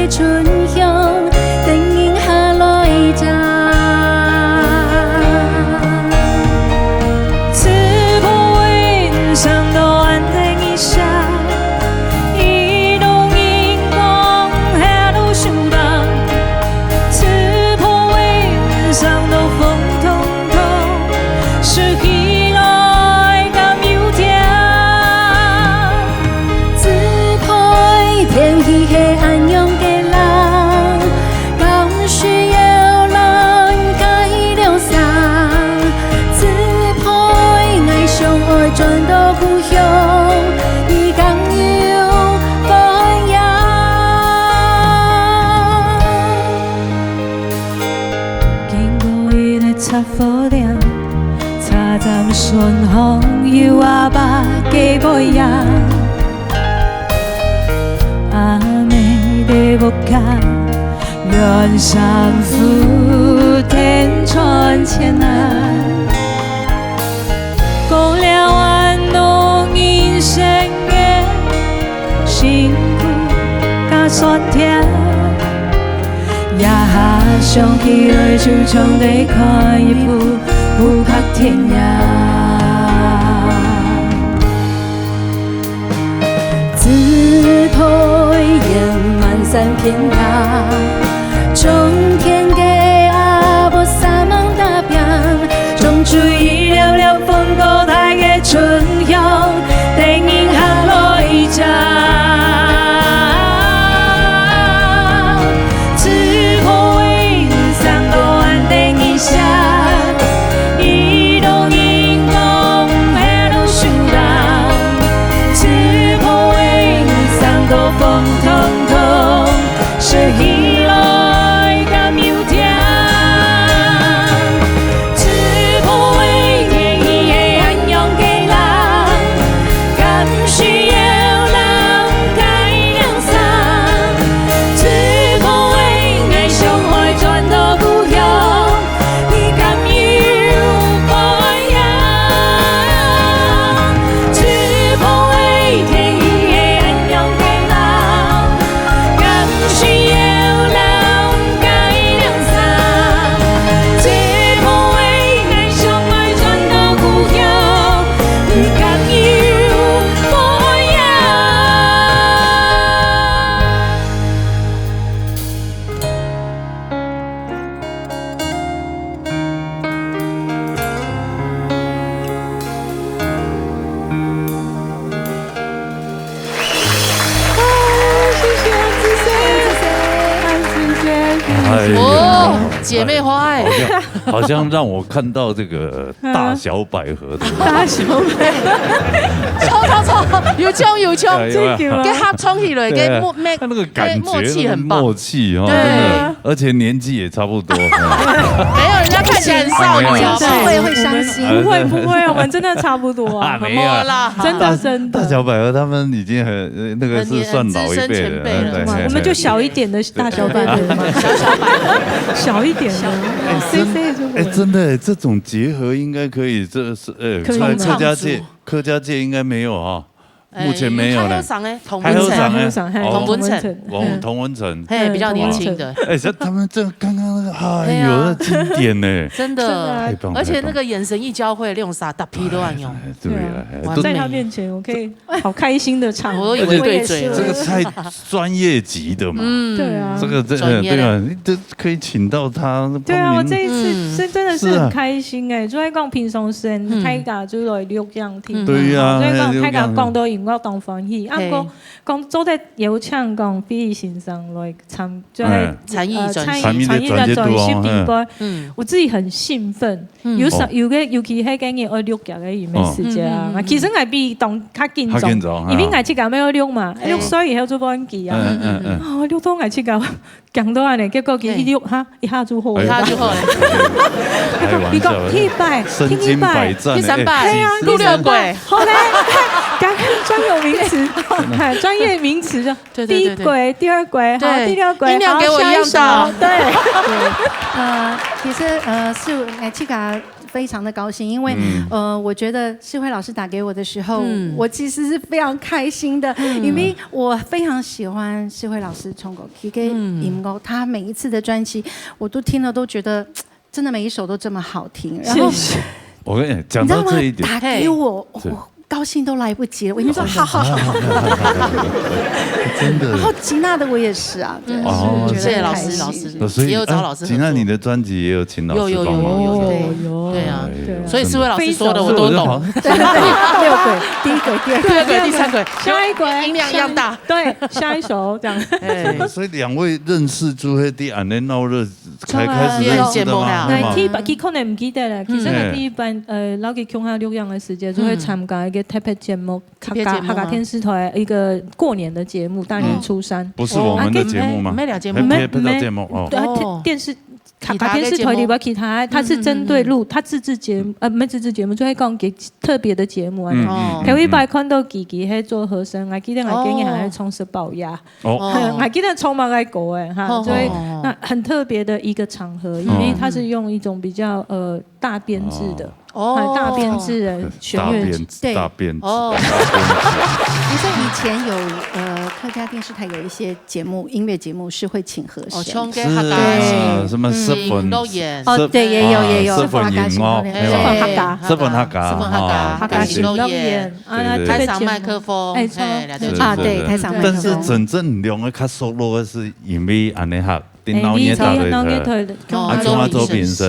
嘅春香，等影下來站。刺破雲上都安定一下，一道熒光喺度閃蕩。刺破雲上都風通通，是起來咁憂傷。刺破天氣係安陽嘅人，剛需要人解療傷。刺破愛上愛轉到故鄉，已更要放養。經過伊個雜貨店，茶站順風搖阿爸嘅背影。阿妹的不甘，願相扶天穿千難。講了安東人生嘅辛苦甲酸甜，也想起來就像在看一部不拍天涯。自破煙漫散遍地，中天嘅阿婆三芒大片，種出意料了風高台嘅春香，等影下來站。自破雲上都安定一下，一道熒光喺度閃蕩。自破雲上都風通通，是起來咁憂傷。自破雲天氣係安陽嘅人，咁需要人解療傷。自破雲愛上愛轉到故鄉，你甘要放養。自破雲天氣係安陽嘅人，咁需要人解療傷。自破雲愛上愛轉到故鄉，你甘要放養。哎呀哦，姐妹花哎，好像让我看到这个大小百合的大小百錯，有槍有槍，哎有没有跟合唱起來，跟對他那个感默契觉，很棒默契哦，对真的，而且年纪也差不多。沒有人家看起來很少女，好不好？會傷心，不會不會，我們真的差不多啊，没有啦，真的真的。大小百合他们已经很那个是算老一辈很資深前輩了对我們就小一點的大小百合嘛，小百合，小一點的，C 就哎，真的这种结合应该可以，这是可以在吗客家界应该没有啊，目前没有呢。童还有长哎，童文成，童文成，嘿，比較年輕的。哎，像他们这刚刚那个，哎呦，那經典呢，真的，太棒了，而且那個眼神一交匯，那種傻大屁都按用。对啊，在他面前，我可以好開心的唱，我都以為對嘴了。这个太專業級的嘛，對啊，这个对啊，这可以請到他。對啊，我這一次真的是很開心哎，就喺講平常時睇架就來錄樣聽，對啊，所以講睇架講到音樂當歡喜，啊講做在有唱講比先生來參，就係參與的轉接地歌，我自己很興奮，尤其喺今日我錄嘅嘅咩時間啊，其實係比當較緊張，因為我設計要錄嘛，錄所以要做關機啊，我錄到我設計講到安尼，結果佢一錄嚇一下就好，一下就好。你講聽一拜，聽一拜，第三拜，錄六軌，好嘞，剛剛專有名詞，專業名詞就第一軌、第二軌，好，第六軌，音量給我一樣大，對，其實是我設計非常的高兴，因为我觉得世辉老师打给我的时候，我其实是非常开心的，因为我非常喜欢世辉老师唱歌，他每一次的专辑我都听了都觉得真的每一首都这么好听。然后我跟你讲到这一点，打给我。高兴都来不及了，我已经说好，真的。然后吉娜的我也是啊，对，谢谢老师，也有找老师。吉娜，你的专辑也有请老师帮忙，有，对啊，所以4位老师说的我都懂。对，6轨，第1轨、第2轨、第2轨、第3轨，下一轨音量一样大。对，下一首这样。所以2位认识朱黑弟安内闹热才开始认识的吗？佢可能唔記得啦。其實我第一班老給共下6樣嘅時間，就會參加一個特別節目，客家電視台一個過年的節目，大年初三。不是我們的節目嗎？沒了節目，沒節目哦。電視。客家電視台裡邊其他，它是針對錄他自製節目，唔係自製節目，就係講給特別的節目啊。頭一擺看到琪琪喺做和聲，我記得我今年還喺從事保壓，我記得從馬來過誒哈，所以那很特別的一個場合，因為它是用一種比較大編制的。大編制的弦樂器，對，大編制。你說以前有客家電視台有一些節目，音樂節目是會請和聲，是啊，什麼10分都演，對，也有10分音樂，10分客家都演，台上麥克風，對，台上麥克風。但是真正用的較熟絡的是因為安尼客。電腦業台的，中周平生，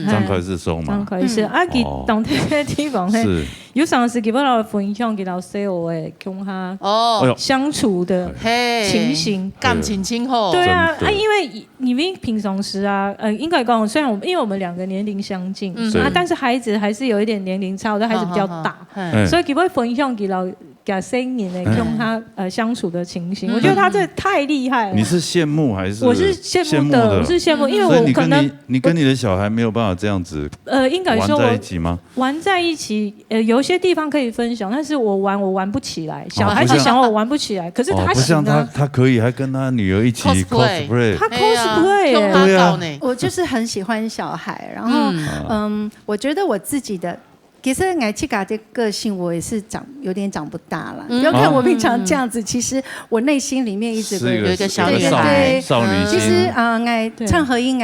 張凱是說嘛？張凱是啊，佢當天嘅地方咧，有嘗試給我哋分享給老師我誒，共下相處的情形，感情親厚。對啊，因為你們平常時啊，應該講，雖然因為我們2個年齡相近，但是孩子還是有一點年齡差，我的孩子比較大，所以給我分享給老。給聲音嚟跟他相處的情形，我覺得他真係太厲害了。你是羨慕還是？我是羨慕的，我是羨慕，因為我可能你跟你的小孩沒有辦法這樣子應該說玩在一起嗎？玩在一起，有些地方可以分享，但是我玩不起來。小孩子想我玩不起來，可是他不像他可以，還跟他女兒一起 cosplay， 他 cosplay，對啊，我就是很喜歡小孩，然後我覺得我自己的。其實我自己的個性，我也是有點長不大了。不要看我平常這樣子，其實我內心裡面一直有一個小女孩，少女心。其實我唱和音，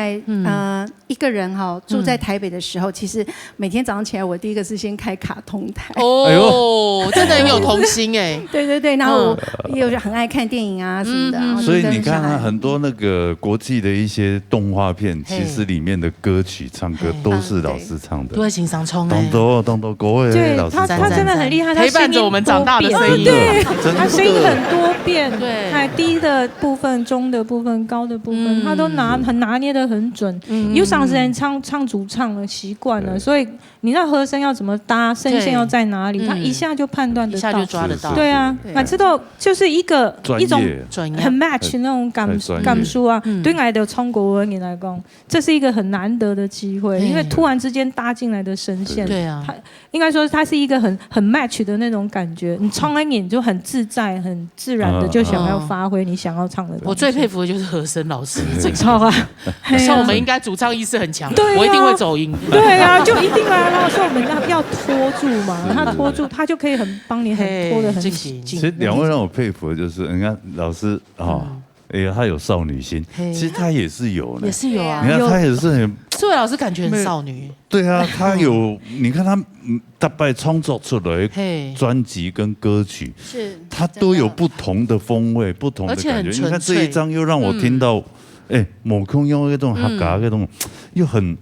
一個人哈住在台北的時候，其實每天早上起來，我第一個是先開卡通台。哦，真的很有童心哎。對，然後也有很愛看電影啊什麼的。所以你看啊，很多那個國際的一些動畫片，其實裡面的歌曲唱歌都是老師唱的，都會欣賞衝哎。懂國外的老師，他真的很厲害，陪伴着我們長大的聲音，對，他聲音很多變，對，還低的部分、中的部分、高的部分，他都拿捏得很準。有長時間唱主唱了，習慣了，所以你那和聲要怎麼搭，聲線要在哪裡，他一下就判斷得到，一下就抓得到。對啊，我知道，就是一種很 match 那種感受啊。對我的中國文人來講，這是一個很難得的機會，因為突然之間搭進來的聲線，對啊。應該說，它是一個很 match 的那種感覺，你唱一眼就很自在、很自然的就想要發揮你想要唱的東西。我最佩服的就是和聲老師，超啊！像我們應該主唱意識很強，我一定會走音。對啊，就一定啊！然後說我們要拖住嘛，他拖住，他就可以很幫你很拖得很緊。其實2位讓我佩服的就是，你看老師啊。他有少女心，其實他也是有的，也是有啊。你看他也是很，這位老師感覺很少女。對啊，他有，你看他大概創作出來專輯跟歌曲，是，他都有不同的風味，不同的感覺。你看這一張又讓我聽到，某空用那種客家那種，又很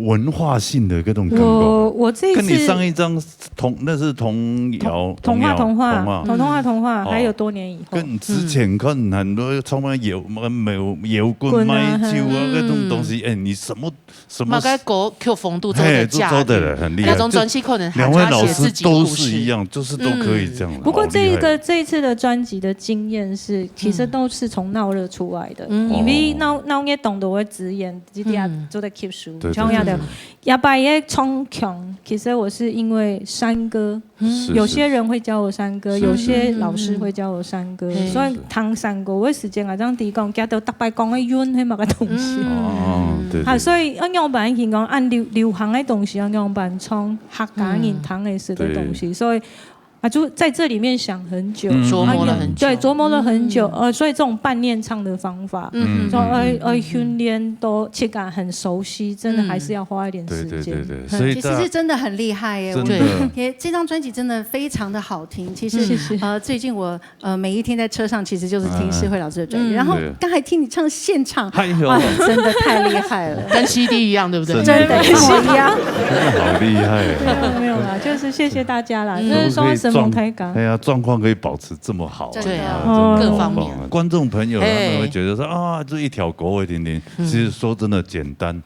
文化性的各種感覺。我這一次跟你上一張那是童謠，童話，還有多年以後。跟之前可能很多唱咩搖滾麥酒啊嗰種東西，你什麼？馬該國 Q 風度做的假，很厲害。那種專輯可能2位老師都是一樣，就是都可以這樣。不過這一次的專輯的經驗是，其實都是從鬧熱出來的，因為鬧熱懂得我直言，自己做的 keep 書。重要的，也把也衝強。其實我是因為山歌，有些人會教我山歌，有些老師會教我山歌，所以彈山歌的時間啊，這樣提講，加到大白講的韻係乜個東西？对。所以样板是讲按流行的东西，样板从客家人谈的是的东西，所以。就在这里面想很久，琢磨了很久，对，琢磨了很久。所以这种半念唱的方法，训练都切感很熟悉，真的还是要花一点时间。对，所以其实是真的很厉害耶！对，这张专辑真的非常的好听。其实最近我每一天在车上，其实就是听世慧老师的专辑。然后刚才听你唱现场，哇，真的太厉害了，跟 CD 一样，对不对？真的，一模一样，真的好厉害。没有啦，就是谢谢大家啦，就是说什么。哎呀，状况可以保持这么好，对啊，各方面，观众朋友他们会觉得说啊，这一条狗会听听，其实说真的简单。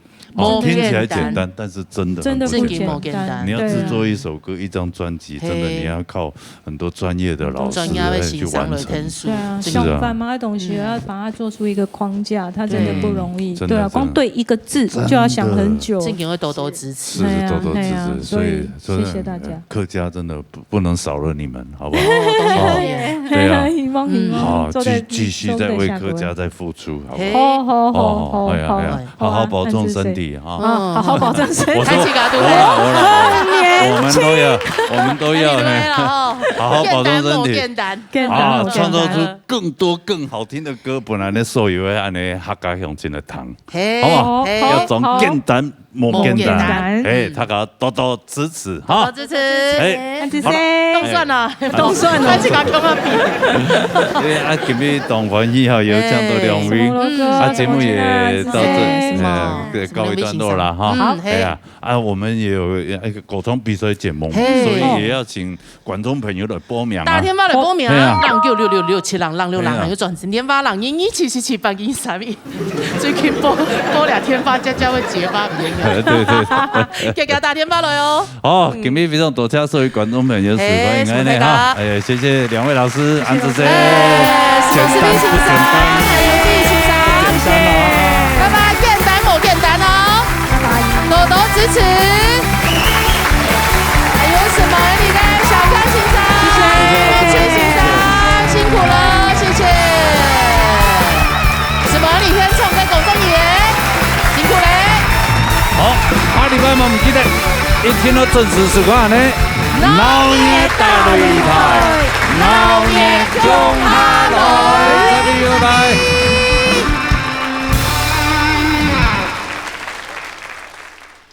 听起来简单，但是真的不简单。你要制作一首歌、一张专辑，真的你要靠很多专业的老师去完成。对啊，想办法东西要把它做出一个框架，它真的不容易。对啊，光对一个字就要想很久。敬请会多多支持，是多多支持。所以谢谢大家。客家真的不能少了你们，好不好？对啊，好，继续在为客家在付出，好不好？好好保重身体。好好保重身体，开启嘎对不对？我们都要，好好保重身体，创造出更多更好听的歌。本来的所有的安尼客家乡亲的糖，好不好？要从简单莫简单，大家多多支持，多支持，都算了，开启嘎跟我比。因为今日同欢喜哈，有这样的两位，节目也到这告一段落了哈。哎呀，我们也有一个沟通比赛节目，所以也要请观众朋友来报名。大天发来报名啊！浪9 6 6 6 7浪浪6浪，有转成天发浪1 1 7 7 7 8 1 3 1，最近播俩天发，家会结巴别个。对，给大天发来哦。好，今日非常多谢所有观众朋友喜欢你们哈。哎，谢谢两位老师安子姐，简单不简单？还有自己欣赏，谢谢，拜拜，简单不简单哦，多多支持。还有什么你的小康欣赏，谢谢欣赏，辛苦了，谢谢。什么李天冲跟龚正爷，辛苦嘞。好，下礼拜我们记得一天都准时收看呢。老年大擂台，老年中下来，拜拜。